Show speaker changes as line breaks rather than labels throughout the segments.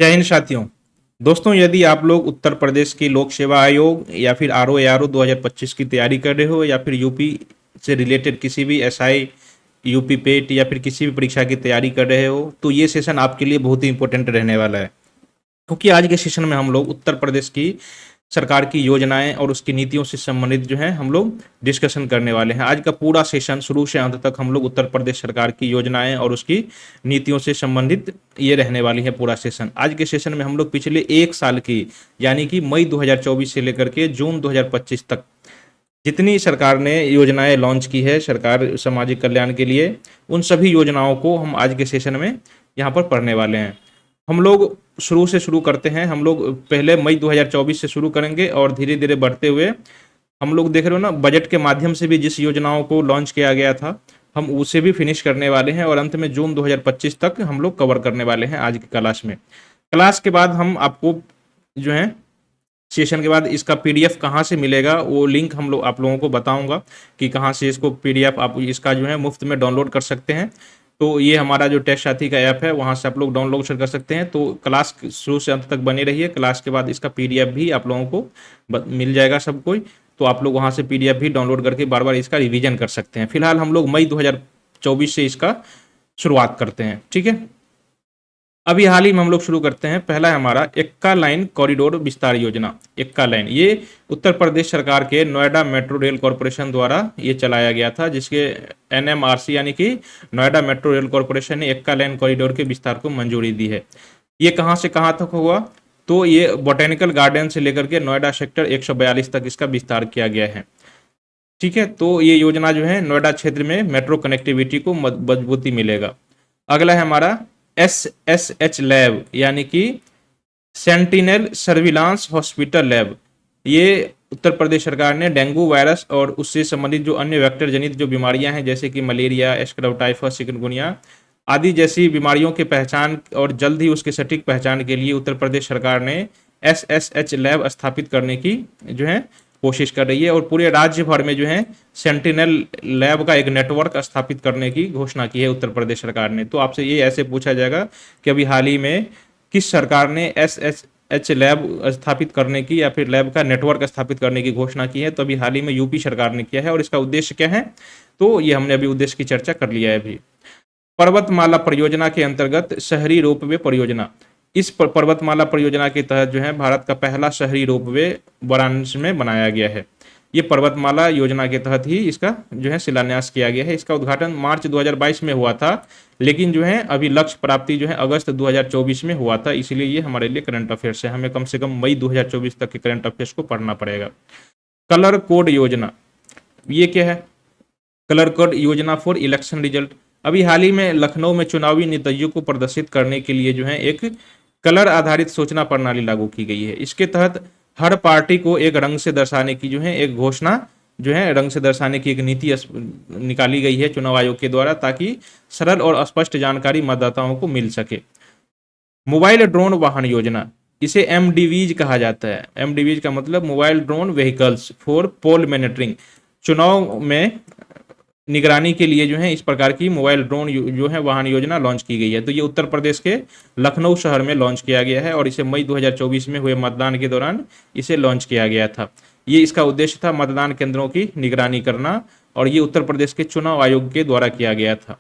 जय हिंद साथियों। दोस्तों, यदि आप लोग उत्तर प्रदेश की लोक सेवा आयोग या फिर आरओ 2025 की तैयारी कर रहे हो या फिर यूपी से रिलेटेड किसी भी एसआई, यूपी पेट या फिर किसी भी परीक्षा की तैयारी कर रहे हो, तो ये सेशन आपके लिए बहुत ही इंपॉर्टेंट रहने वाला है। क्योंकि आज के सेशन में हम लोग उत्तर प्रदेश की सरकार की योजनाएं और उसकी नीतियों से संबंधित जो है हम लोग डिस्कशन करने वाले हैं। आज का पूरा सेशन शुरू से अंत तक हम लोग उत्तर प्रदेश सरकार की योजनाएं और उसकी नीतियों से संबंधित ये रहने वाली है पूरा सेशन। आज के सेशन में हम लोग पिछले एक साल की यानी कि मई 2024 से लेकर के जून 2025 तक जितनी सरकार ने योजनाएं लॉन्च की है सरकार सामाजिक कल्याण के लिए, उन सभी योजनाओं को हम आज के सेशन में यहाँ पर पढ़ने वाले हैं। हम लोग शुरू से शुरू करते हैं। हम लोग पहले मई 2024 से शुरू करेंगे और धीरे धीरे बढ़ते हुए हम लोग देख रहे हो ना, बजट के माध्यम से भी जिस योजनाओं को लॉन्च किया गया था हम उसे भी फिनिश करने वाले हैं और अंत में जून 2025 तक हम लोग कवर करने वाले हैं आज की क्लास में। क्लास के बाद हम आपको जो है सेशन के बाद इसका पीडीएफ कहाँ से मिलेगा वो लिंक हम लोग आप लोगों को बताऊंगा कि कहाँ से इसको पीडीएफ आप इसका जो है मुफ्त में डाउनलोड कर सकते हैं। तो ये हमारा जो टेस्ट साथी का ऐप है वहाँ से आप लोग डाउनलोड कर सकते हैं। तो क्लास शुरू से अंत तक बने रहिए। क्लास के बाद इसका पीडीएफ भी आप लोगों को मिल जाएगा सब कोई। तो आप लोग वहाँ से पीडीएफ भी डाउनलोड करके बार बार इसका रिवीजन कर सकते हैं। फिलहाल हम लोग मई 2024 से इसका शुरुआत करते हैं, ठीक है। अभी हाल ही में हम लोग शुरू करते हैं। पहला है हमारा एक्का लाइन कॉरिडोर विस्तार योजना। एक्का लाइन ये उत्तर प्रदेश सरकार के नोएडा मेट्रो रेल कॉरपोरेशन द्वारा ये चलाया गया था, जिसके एनएमआरसी यानी कि नोएडा मेट्रो रेल कॉरपोरेशन ने एक्का लाइन कॉरिडोर के विस्तार को मंजूरी दी है। ये कहाँ से कहाँ तक हुआ, तो ये बोटेनिकल गार्डन से लेकर के नोएडा सेक्टर 142 तक इसका विस्तार किया गया है, ठीक है। तो ये योजना जो है नोएडा क्षेत्र में मेट्रो कनेक्टिविटी को मजबूती मिलेगा। अगला है हमारा SSH लैब यानी कि सेंटिनल सर्विलांस हॉस्पिटल लैब। ये उत्तर प्रदेश सरकार ने डेंगू वायरस और उससे संबंधित जो अन्य वेक्टर जनित जो बीमारियां हैं जैसे कि मलेरिया, एस्करोटाइफस, चिकनगुनिया आदि जैसी बीमारियों की पहचान और जल्द ही उसकी सटीक पहचान के लिए उत्तर प्रदेश सरकार ने SSH लैब स्थापित करने की जो है कोशिश कर रही है और पूरे राज्य भर में जो है सेंटिनल लैब का एक नेटवर्क स्थापित करने की घोषणा की है उत्तर प्रदेश सरकार ने। तो आपसे ये ऐसे पूछा जाएगा कि अभी हाल ही में किस सरकार ने SSH लैब स्थापित करने की या फिर लैब का नेटवर्क स्थापित करने की घोषणा की है, तो अभी हाल ही में यूपी सरकार ने किया है। और इसका उद्देश्य क्या है, तो ये हमने अभी उद्देश्य की चर्चा कर लिया है। अभी पर्वतमाला परियोजना के अंतर्गत शहरी रोपवे परियोजना। इस पर्वतमाला परियोजना के तहत जो है भारत का पहला शहरी रोपवे वाराणसी में बनाया गया है। ये पर्वतमाला योजना के तहत ही इसका जो है शिलान्यास किया गया है। इसका उद्घाटन मार्च 2022 में हुआ था, लेकिन जो है अभी लक्ष्य प्राप्ति जो है अगस्त 2024 में हुआ था। इसलिए ये हमारे लिए करंट अफेयर्स है, हमें कम से कम मई 2024 तक के करंट अफेयर्स को पढ़ना पड़ेगा। कलर कोड योजना, ये क्या है, कलर कोड योजना फॉर इलेक्शन रिजल्ट। अभी हाल ही में लखनऊ में चुनावी नतीजों को प्रदर्शित करने के लिए जो है एक कलर आधारित सूचना प्रणाली लागू की गई है। इसके तहत हर पार्टी को एक रंग से दर्शाने की जो है एक घोषणा जो है रंग से दर्शाने की एक नीति निकाली गई है चुनाव आयोग के द्वारा, ताकि सरल और स्पष्ट जानकारी मतदाताओं को मिल सके। मोबाइल ड्रोन वाहन योजना, इसे MDVs कहा जाता है। MDVs का मतलब mobile drone vehicles for poll monitoring. चुनाव में निगरानी के लिए जो है इस प्रकार की मोबाइल ड्रोन जो है वाहन योजना लॉन्च की गई है। तो ये उत्तर प्रदेश के लखनऊ शहर में लॉन्च किया गया है और इसे मई 2024 में हुए मतदान के दौरान इसे लॉन्च किया गया था। ये इसका उद्देश्य था मतदान केंद्रों की निगरानी करना और ये उत्तर प्रदेश के चुनाव आयोग के द्वारा किया गया था।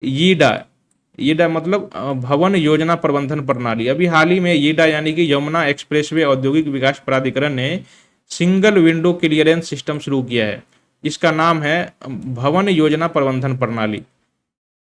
ईडा मतलब भवन योजना प्रबंधन प्रणाली। अभी हाल ही में ईडा यानी कि यमुना एक्सप्रेसवे औद्योगिक विकास प्राधिकरण ने सिंगल विंडो क्लियरेंस सिस्टम शुरू किया है। इसका नाम है भवन योजना प्रबंधन प्रणाली।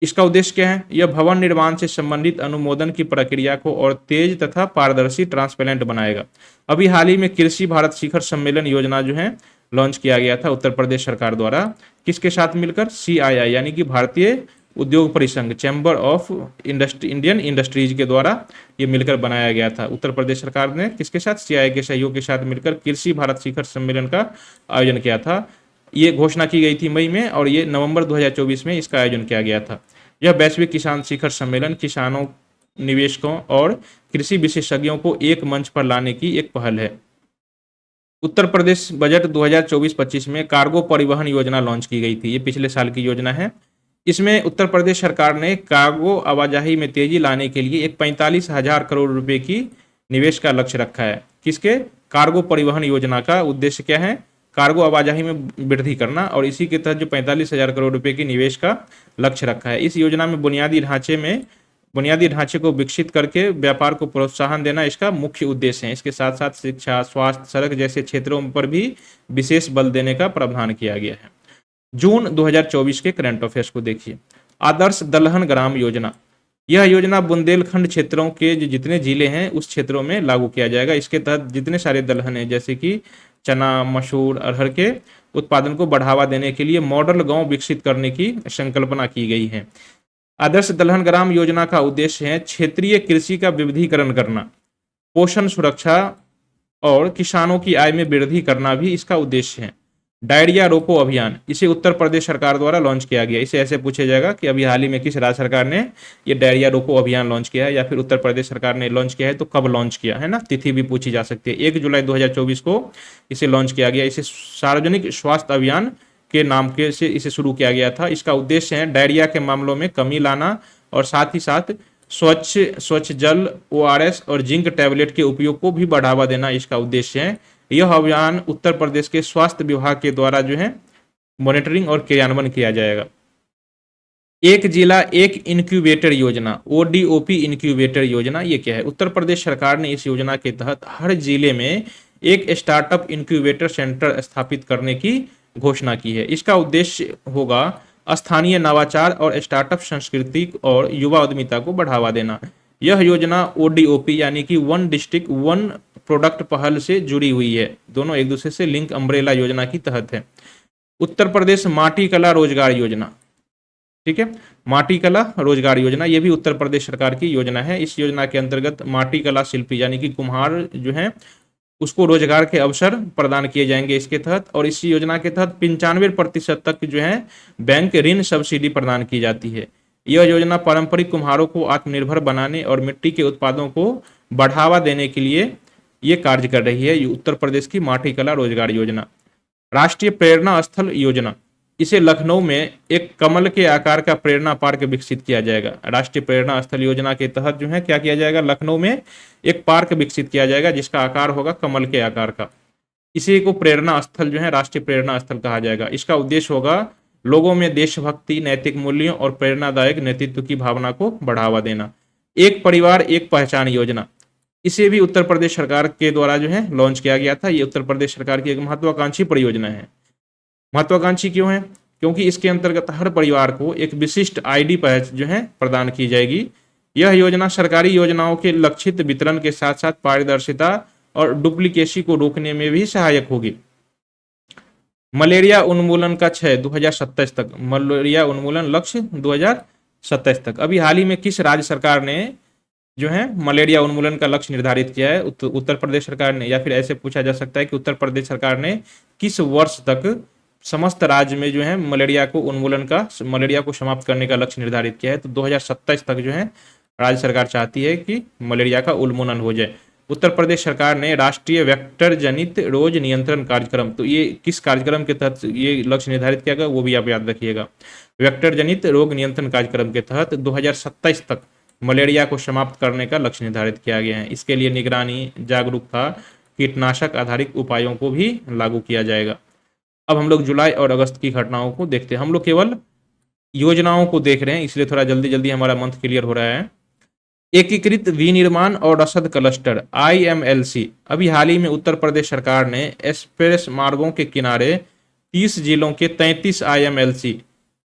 इसका उद्देश्य क्या है, यह भवन निर्माण से संबंधित अनुमोदन की प्रक्रिया को और तेज तथा पारदर्शी ट्रांसपेरेंट बनाएगा। अभी हाल ही में कृषि भारत शिखर सम्मेलन योजना जो है लॉन्च किया गया था उत्तर प्रदेश सरकार द्वारा, किसके साथ मिलकर, CII यानी कि भारतीय उद्योग परिसंघ, चैम्बर ऑफ इंडियन इंडस्ट्रीज के द्वारा ये मिलकर बनाया गया था। उत्तर प्रदेश सरकार ने किसके साथ, CII के सहयोग के साथ मिलकर कृषि भारत शिखर सम्मेलन का आयोजन किया था। ये घोषणा की गई थी मई में और ये नवंबर 2024 में इसका आयोजन किया गया था। यह वैश्विक किसान शिखर सम्मेलन किसानों, निवेशकों और कृषि विशेषज्ञों को एक मंच पर लाने की एक पहल है। उत्तर प्रदेश बजट 2024-25 में कार्गो परिवहन योजना लॉन्च की गई थी। ये पिछले साल की योजना है। इसमें उत्तर प्रदेश सरकार ने कार्गो आवाजाही में तेजी लाने के लिए एक 45,000 करोड़ रुपए की निवेश का लक्ष्य रखा है। किसके? कार्गो परिवहन योजना का उद्देश्य क्या है? कार्गो आवाजाही में वृद्धि करना, और इसी के तहत जो 45,000 करोड़ रुपए की निवेश का लक्ष्य रखा है। इस योजना में बुनियादी ढांचे को विकसित करके व्यापार को प्रोत्साहन देना इसका मुख्य उद्देश्य है। इसके साथ साथ शिक्षा, स्वास्थ्य, सड़क जैसे क्षेत्रों पर भी विशेष बल देने का प्रावधान किया गया है। जून 2024 के करंट अफेयर्स को देखिए। आदर्श दलहन ग्राम योजना, यह योजना बुंदेलखंड क्षेत्रों के जो जितने जिले हैं उस क्षेत्रों में लागू किया जाएगा। इसके तहत जितने सारे दलहन हैं जैसे कि चना, मसूर, अरहर के उत्पादन को बढ़ावा देने के लिए मॉडल गांव विकसित करने की संकल्पना की गई है। आदर्श दलहन ग्राम योजना का उद्देश्य है क्षेत्रीय कृषि का विविधीकरण करना, पोषण सुरक्षा और किसानों की आय में वृद्धि करना भी इसका उद्देश्य है। डायरिया रोको अभियान, इसे उत्तर प्रदेश सरकार द्वारा लॉन्च किया गया। इसे ऐसे पूछा जाएगा कि अभी हाल ही में किस राज्य सरकार ने ये डायरिया रोको अभियान लॉन्च किया है, या फिर उत्तर प्रदेश सरकार ने लॉन्च किया है तो कब लॉन्च किया है ना, तिथि भी पूछी जा सकती है। 1 जुलाई 2024 को इसे लॉन्च किया गया। इसे सार्वजनिक स्वास्थ्य अभियान के नाम के से इसे शुरू किया गया था। इसका उद्देश्य है डायरिया के मामलों में कमी लाना और साथ ही साथ स्वच्छ जल, ORS और जिंक टैबलेट के उपयोग को भी बढ़ावा देना इसका उद्देश्य है। यह अभियान उत्तर प्रदेश के स्वास्थ्य विभाग के द्वारा जो है मॉनिटरिंग और क्रियान्वयन किया जाएगा। एक जिला एक इंक्यूबेटर योजना, ODOP इंक्यूबेटर योजना, ये क्या है? उत्तर प्रदेश सरकार ने इस योजना के तहत हर जिले में एक स्टार्टअप इंक्यूबेटर सेंटर स्थापित करने की घोषणा की है। इसका उद्देश्य होगा स्थानीय नवाचार और स्टार्टअप संस्कृति और युवा उद्यमिता को बढ़ावा देना। यह योजना ODOP यानी कि वन डिस्ट्रिक्ट वन प्रोडक्ट पहल से जुड़ी हुई है। दोनों एक दूसरे से लिंक अम्ब्रेला योजना की तहत है। उत्तर प्रदेश माटी कला रोजगार योजना, ठीक है, माटी कला रोजगार योजना, यह भी उत्तर प्रदेश सरकार की योजना है। इस योजना के अंतर्गत माटी कला शिल्पी यानी कि कुम्हार जो है उसको रोजगार के अवसर प्रदान किए जाएंगे इसके तहत। और इस योजना के तहत 95% तक जो है बैंक ऋण सब्सिडी प्रदान की जाती है। यह योजना पारंपरिक कुम्हारों को आत्मनिर्भर बनाने और मिट्टी के उत्पादों को बढ़ावा देने के लिए ये कार्य कर रही है। ये उत्तर प्रदेश की माटी कला रोजगार योजना। राष्ट्रीय प्रेरणा स्थल योजना, इसे लखनऊ में एक कमल के आकार का प्रेरणा पार्क विकसित किया जाएगा। राष्ट्रीय प्रेरणा स्थल योजना के तहत जो है क्या किया जाएगा? लखनऊ में एक पार्क विकसित किया जाएगा जिसका आकार होगा कमल के आकार का। इसी को प्रेरणा स्थल जो है राष्ट्रीय प्रेरणा स्थल कहा जाएगा। इसका उद्देश्य होगा लोगों में देशभक्ति, नैतिक मूल्यों और प्रेरणादायक नेतृत्व की भावना को बढ़ावा देना। एक परिवार एक पहचान योजना, इसे भी उत्तर प्रदेश सरकार के द्वारा जो है लॉन्च किया गया था। ये उत्तर प्रदेश सरकार की एक महत्वाकांक्षी परियोजना है। महत्वाकांक्षी क्यों है? क्योंकि इसके अंतर्गत हर परिवार को एक विशिष्ट ID जो है प्रदान की जाएगी। यह योजना सरकारी योजनाओं के लक्षित वितरण के साथ साथ पारदर्शिता और डुप्लीकेसी को रोकने में भी सहायक होगी। मलेरिया उन्मूलन का 2027 तक, मलेरिया उन्मूलन लक्ष्य 2027 तक। अभी हाल ही में किस राज्य सरकार ने जो है मलेरिया उन्मूलन का लक्ष्य निर्धारित किया है? उत्तर प्रदेश सरकार ने। या फिर ऐसे पूछा जा सकता है कि उत्तर प्रदेश सरकार ने किस वर्ष तक समस्त राज्य में जो है मलेरिया को समाप्त करने का लक्ष्य निर्धारित किया है? तो 2027 तक जो है राज्य सरकार चाहती है कि मलेरिया का उन्मूलन हो जाए। उत्तर प्रदेश सरकार ने राष्ट्रीय वेक्टर जनित रोग नियंत्रण कार्यक्रम, तो ये किस कार्यक्रम के तहत ये लक्ष्य निर्धारित किया गया वो भी आप याद रखिएगा। वेक्टर जनित रोग नियंत्रण कार्यक्रम के तहत 2027 तक मलेरिया को समाप्त करने का लक्ष्य निर्धारित किया गया है। इसके लिए निगरानी, जागरूकता, कीटनाशक आधारित उपायों को भी लागू किया जाएगा। अब हम लोग जुलाई और अगस्त की घटनाओं को देखते हैं। हम लोग केवल योजनाओं को देख रहे हैं इसलिए थोड़ा जल्दी जल्दी हमारा मंथ क्लियर हो रहा है। एकीकृत विनिर्माण और रसद क्लस्टर IMLC, अभी हाल ही में उत्तर प्रदेश सरकार ने एक्सप्रेस मार्गों के किनारे 30 जिलों के 33 IMLC,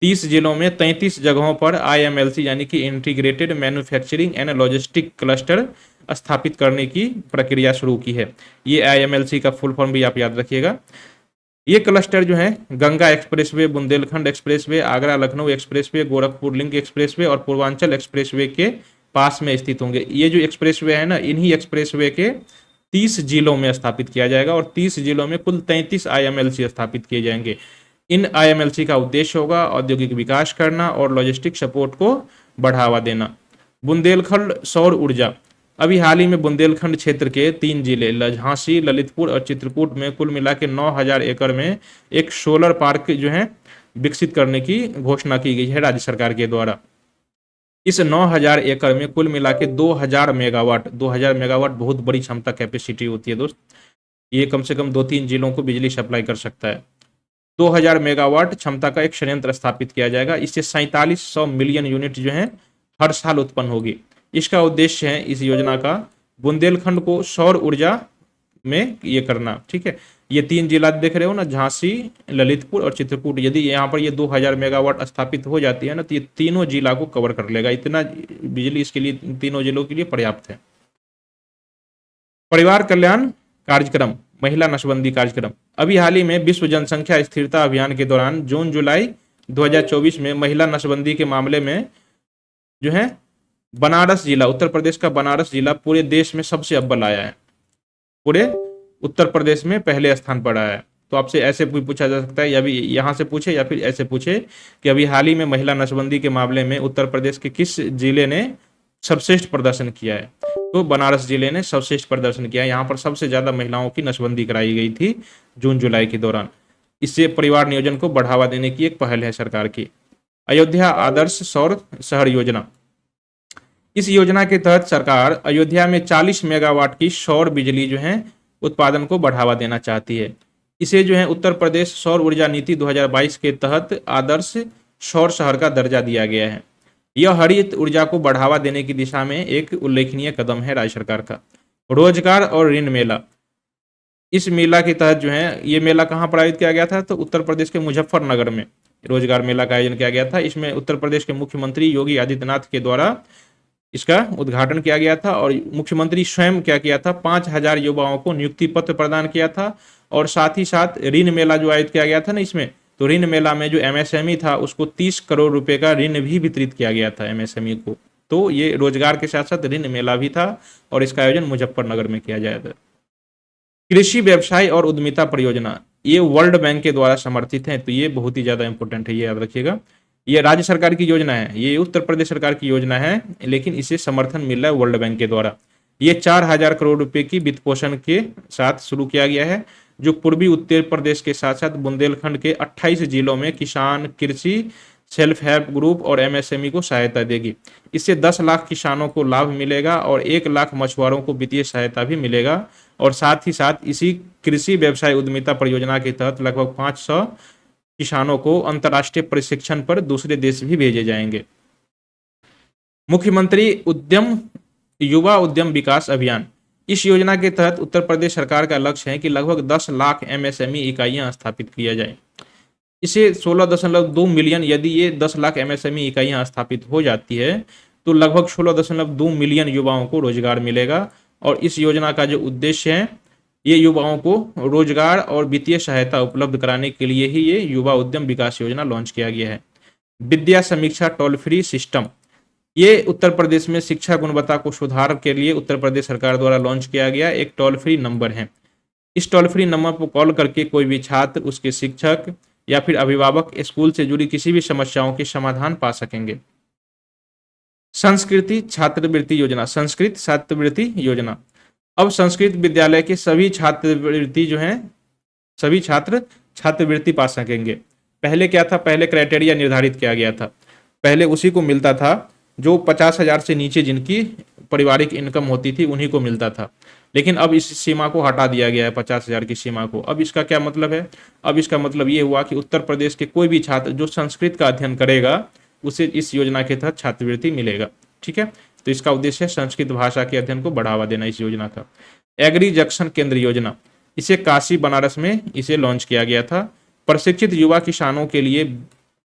30 जिलों में 33 जगहों पर IMLC यानी कि integrated manufacturing and logistic cluster स्थापित करने की प्रक्रिया शुरू की है। ये IMLC का फुल फॉर्म भी आप याद रखिएगा। ये क्लस्टर जो है Ganga expressway, Bundelkhand expressway, Agra Lucknow expressway, Gorakhpur link expressway और पूर्वांचल एक्सप्रेसवे के पास में स्थित होंगे। ये जो एक्सप्रेसवे है ना, इन्हीं एक्सप्रेसवे के 30 जिलों में स्थापित किया जाएगा और 30 जिलों में कुल 33 IMLC स्थापित किए जाएंगे। इन IMLC का उद्देश्य होगा औद्योगिक विकास करना और लॉजिस्टिक सपोर्ट को बढ़ावा देना। बुंदेलखंड सौर ऊर्जा, अभी हाल ही में बुंदेलखंड क्षेत्र के 3 जिले झांसी, ललितपुर और चित्रकूट में कुल मिला के 9,000 एकड़ में एक सोलर पार्क जो है विकसित करने की घोषणा की गई है राज्य सरकार के द्वारा। इस 9000 एकड़ में कुल मिला के 2000 मेगावाट बहुत बड़ी क्षमता कैपेसिटी होती है दोस्त। ये कम से कम 2-3 जिलों को बिजली सप्लाई कर सकता है। 2000 मेगावाट क्षमता का एक संयंत्र स्थापित किया जाएगा। इससे 4700 मिलियन यूनिट जो है हर साल उत्पन्न होगी। इसका उद्देश्य है इस योजना का बुंदेलखंड को सौर ऊर्जा में ये करना। ठीक है, ये 3 जिला देख रहे हो ना, झांसी, ललितपुर और चित्रकूट। यदि यहाँ पर ये 2000 मेगावाट स्थापित हो जाती है ना, तो ये तीनों जिला को कवर कर लेगा। इतना बिजली इसके लिए तीनों जिलों के लिए पर्याप्त है। परिवार कल्याण कार्यक्रम, महिला नसबंदी कार्यक्रम। अभी हाल ही में विश्व जनसंख्या स्थिरता अभियान के दौरान जून जुलाई 2024 में महिला नसबंदी के मामले में जो है बनारस जिला, उत्तर प्रदेश का बनारस जिला पूरे देश में सबसे अव्वल आया है। पूरे उत्तर प्रदेश में पहले स्थान पर आया है। तो आपसे ऐसे भी पूछा जा सकता है, या भी यहाँ से पूछे या फिर ऐसे पूछे कि अभी हाल ही में महिला नसबंदी के मामले में उत्तर प्रदेश के किस जिले ने सर्वश्रेष्ठ प्रदर्शन किया है। तो बनारस जिले ने सर्वश्रेष्ठ प्रदर्शन किया है। यहाँ पर सबसे ज्यादा महिलाओं की नसबंदी कराई गई थी जून जुलाई के दौरान। इससे परिवार नियोजन को बढ़ावा देने की एक पहल है सरकार की। अयोध्या आदर्श सौर शहर योजना, इस योजना के तहत सरकार अयोध्या में 40 मेगावाट की सौर बिजली जो है उत्पादन को बढ़ावा देना चाहती है। इसे जो है उत्तर प्रदेश सौर ऊर्जा नीति 2022 के तहत आदर्श सौर शहर का दर्जा दिया गया है। यह हरित ऊर्जा को बढ़ावा देने की दिशा में एक उल्लेखनीय कदम है राज्य सरकार का। रोजगार और ऋण मेला, इस मेला के तहत जो है, ये मेला कहाँ पर आयोजित किया गया था, तो उत्तर प्रदेश के मुजफ्फरनगर में रोजगार मेला का आयोजन किया गया था। इसमें उत्तर प्रदेश के मुख्यमंत्री योगी आदित्यनाथ के द्वारा इसका उद्घाटन किया गया था। और मुख्यमंत्री स्वयं क्या किया था, 5000 युवाओं को नियुक्ति पत्र प्रदान किया था। और साथ ही साथ ऋण मेला जो आयोजित किया गया था ना, इसमें तो ऋण मेला में जो एमएसएमई था उसको 30 करोड़ रुपए का ऋण भी वितरित किया गया था एमएसएमई को। तो ये रोजगार के साथ साथ ऋण मेला भी था और इसका आयोजन मुजफ्फरनगर में किया जाता है। कृषि व्यवसाय और उद्यमिता परियोजना, ये वर्ल्ड बैंक के द्वारा समर्थित है। तो ये बहुत ही ज्यादा इंपॉर्टेंट है, ये याद रखिएगा। ये राज्य सरकार की योजना है, ये उत्तर प्रदेश सरकार की योजना है, लेकिन इसे समर्थन मिल रहा है वर्ल्ड बैंक के द्वारा। ये 4000 करोड़ रुपए की वित्त पोषण के साथ शुरू किया गया है, जो पूर्वी उत्तर प्रदेश के साथ साथ बुंदेलखंड के 28 जिलों में किसान, कृषि, सेल्फ हेल्प ग्रुप और एमएसएमई को सहायता देगी। इससे 10 लाख किसानों को लाभ मिलेगा और 1 लाख मछुआरों को वित्तीय सहायता भी मिलेगा। और साथ ही साथ इसी कृषि व्यवसाय उद्यमिता परियोजना के तहत लगभग 500 किसानों को अंतर्राष्ट्रीय प्रशिक्षण पर दूसरे देश भी भेजे जाएंगे। मुख्यमंत्री उद्यम युवा उद्यम विकास अभियान, इस योजना के तहत उत्तर प्रदेश सरकार का लक्ष्य है कि लगभग 10 लाख एमएसएमई इकाइयां स्थापित किया जाए। इसे 16.2 मिलियन, यदि ये 10 लाख एमएसएमई इकाइयां स्थापित हो जाती है तो लगभग 16.2 मिलियन युवाओं को रोजगार मिलेगा। और इस योजना का जो उद्देश्य है, ये युवाओं को रोजगार और वित्तीय सहायता उपलब्ध कराने के लिए ही ये युवा उद्यम विकास योजना लॉन्च किया गया है। विद्या समीक्षा टोल फ्री सिस्टम, ये उत्तर प्रदेश में शिक्षा गुणवत्ता को सुधार के लिए उत्तर प्रदेश सरकार द्वारा लॉन्च किया गया एक टोल फ्री नंबर है। इस टोल फ्री नंबर पर कॉल करके कोई भी छात्र, उसके शिक्षक या फिर अभिभावक स्कूल से जुड़ी किसी भी समस्याओं के समाधान पा सकेंगे। संस्कृति छात्रवृत्ति योजना, संस्कृत छात्रवृत्ति योजना, अब संस्कृत विद्यालय के सभी छात्रवृत्ति जो हैं, सभी छात्र छात्रवृत्ति पा सकेंगे। पहले क्या था, पहले क्राइटेरिया निर्धारित किया गया था। पहले उसी को मिलता था जो 50,000 से नीचे जिनकी पारिवारिक इनकम होती थी उन्हीं को मिलता था। लेकिन अब इस सीमा को हटा दिया गया है, 50,000 की सीमा को। अब इसका क्या मतलब है, अब इसका मतलब ये हुआ कि उत्तर प्रदेश के कोई भी छात्र जो संस्कृत का अध्ययन करेगा उसे इस योजना के तहत छात्रवृत्ति मिलेगा। ठीक है, तो इसका उद्देश्य है संस्कृत भाषा के अध्ययन को बढ़ावा देना इस योजना का। एग्री जंक्शन केंद्र योजना, इसे काशी बनारस में इसे लॉन्च किया गया था। प्रशिक्षित युवा किसानों के लिए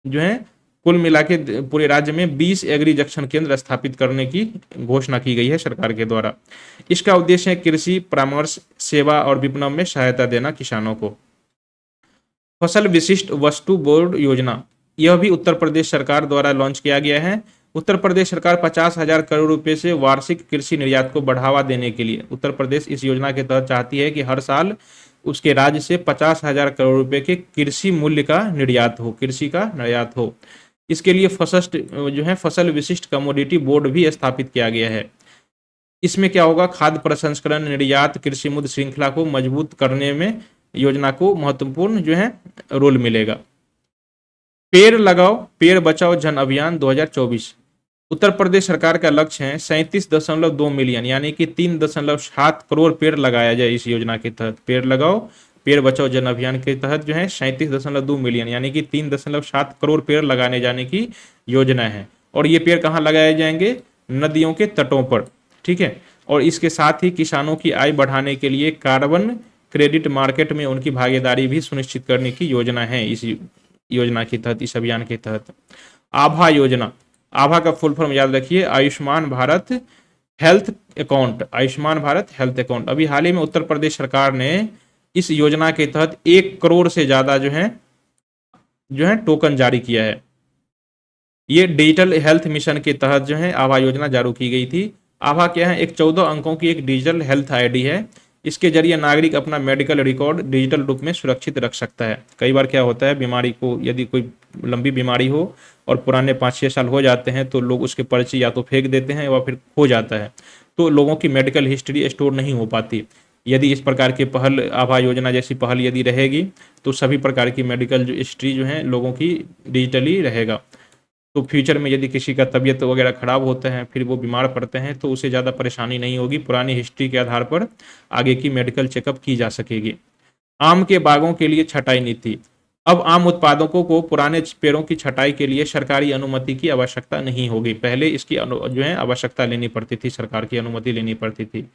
जो है कुल मिला के पूरे राज्य में 20 एग्री जंक्शन केंद्र स्थापित करने की घोषणा की गई है सरकार के द्वारा। इसका उद्देश्य है कृषि परामर्श, सेवा और विपणन में सहायता देना किसानों को। फसल विशिष्ट वस्तु बोर्ड योजना, यह भी उत्तर प्रदेश सरकार द्वारा लॉन्च किया गया है। उत्तर प्रदेश सरकार 50,000 करोड़ रुपए से वार्षिक कृषि निर्यात को बढ़ावा देने के लिए उत्तर प्रदेश इस योजना के तहत चाहती है कि हर साल उसके राज्य से 50,000 करोड़ रुपए के कृषि मूल्य का निर्यात हो, कृषि का निर्यात हो। इसके लिए फसल विशिष्ट कमोडिटी बोर्ड भी स्थापित किया गया है। इसमें क्या होगा, खाद्य प्रसंस्करण, निर्यात, कृषि मूल्य श्रृंखला को मजबूत करने में योजना को महत्वपूर्ण रोल मिलेगा। पेड़ लगाओ पेड़ बचाओ जन अभियान 2024। उत्तर प्रदेश सरकार का लक्ष्य है 37.2 मिलियन यानी कि 3.7 करोड़ पेड़ लगाया जाए इस योजना के तहत। पेड़ लगाओ पेड़ बचाओ जन अभियान के तहत जो है 37.2 मिलियन यानी कि 3.7 करोड़ पेड़ लगाने जाने की योजना है। और ये पेड़ कहाँ लगाए जाएंगे? नदियों के तटों पर, ठीक है। और इसके साथ ही किसानों की आय बढ़ाने के लिए कार्बन क्रेडिट मार्केट में उनकी भागीदारी भी सुनिश्चित करने की योजना है इस योजना के तहत, इस अभियान के तहत। आभा योजना, आभा का फुल फॉर्म याद रखिए, Ayushman Bharat health account, Ayushman Bharat health account. अभी हाल ही में उत्तर प्रदेश सरकार ने इस योजना के तहत 1 करोड़ से ज्यादा जो है टोकन जारी किया है। ये डिजिटल हेल्थ मिशन के तहत जो है आभा योजना जारी की गई थी। आभा क्या है? एक 14 अंकों की एक डिजिटल हेल्थ आईडी है। इसके जरिए नागरिक अपना मेडिकल रिकॉर्ड डिजिटल रूप में सुरक्षित रख सकता है। कई बार क्या होता है, बीमारी को यदि कोई लंबी बीमारी हो और पुराने 5-6 साल हो जाते हैं तो लोग उसके पर्ची या तो फेंक देते हैं या फिर खो जाता है, तो लोगों की मेडिकल हिस्ट्री स्टोर नहीं हो पाती। यदि इस प्रकार की पहल, आभा योजना जैसी पहल यदि रहेगी तो सभी प्रकार की मेडिकल जो हिस्ट्री जो है लोगों की डिजिटली रहेगा। तो फ्यूचर में यदि किसी का तबीयत वगैरह खराब होता है, फिर वो बीमार पड़ते हैं, तो उसे ज़्यादा परेशानी नहीं होगी। पुरानी हिस्ट्री के आधार पर आगे की मेडिकल चेकअप की जा सकेगी। आम के बागों के लिए छटाई नीति। अब आम उत्पादकों को पुराने पेड़ों की छटाई के लिए सरकारी अनुमति की आवश्यकता नहीं होगी। पहले इसकी जो है आवश्यकता लेनी पड़ती थी, सरकार की अनुमति लेनी पड़ती थी।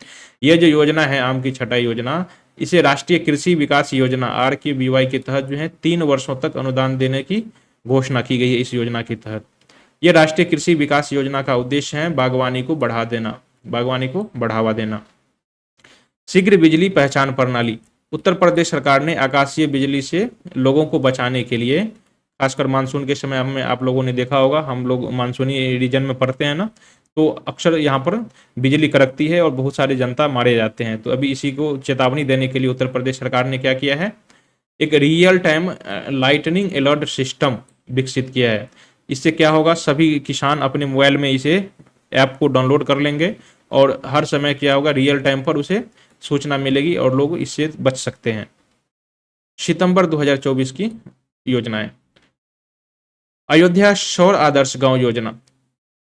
यह जो योजना है आम की छटाई योजना, इसे राष्ट्रीय कृषि विकास योजना RKVY के तहत जो है 3 वर्षों तक अनुदान देने की घोषणा की गई है। इस योजना के तहत यह राष्ट्रीय कृषि विकास योजना का उद्देश्य है बागवानी को बढ़ावा देना। शीघ्र बिजली पहचान प्रणाली। उत्तर प्रदेश सरकार ने आकाशीय बिजली से लोगों को बचाने के लिए, खासकर मानसून के समय में आप लोगों ने देखा होगा, हम लोग मानसूनी रीजन में पढ़ते हैं ना, तो अक्सर यहाँ पर बिजली कड़कती है और बहुत सारे जनता मारे जाते हैं। तो अभी इसी को चेतावनी देने के लिए उत्तर प्रदेश सरकार ने क्या किया है, एक real time lightning alert system विकसित किया है। इससे क्या होगा, सभी किसान अपने मोबाइल में इसे ऐप को डाउनलोड कर लेंगे और हर समय क्या होगा, रियल टाइम पर उसे सूचना मिलेगी और लोग इससे बच सकते हैं। सितंबर 2024 की योजनाएं। अयोध्या सौर आदर्श गांव योजना।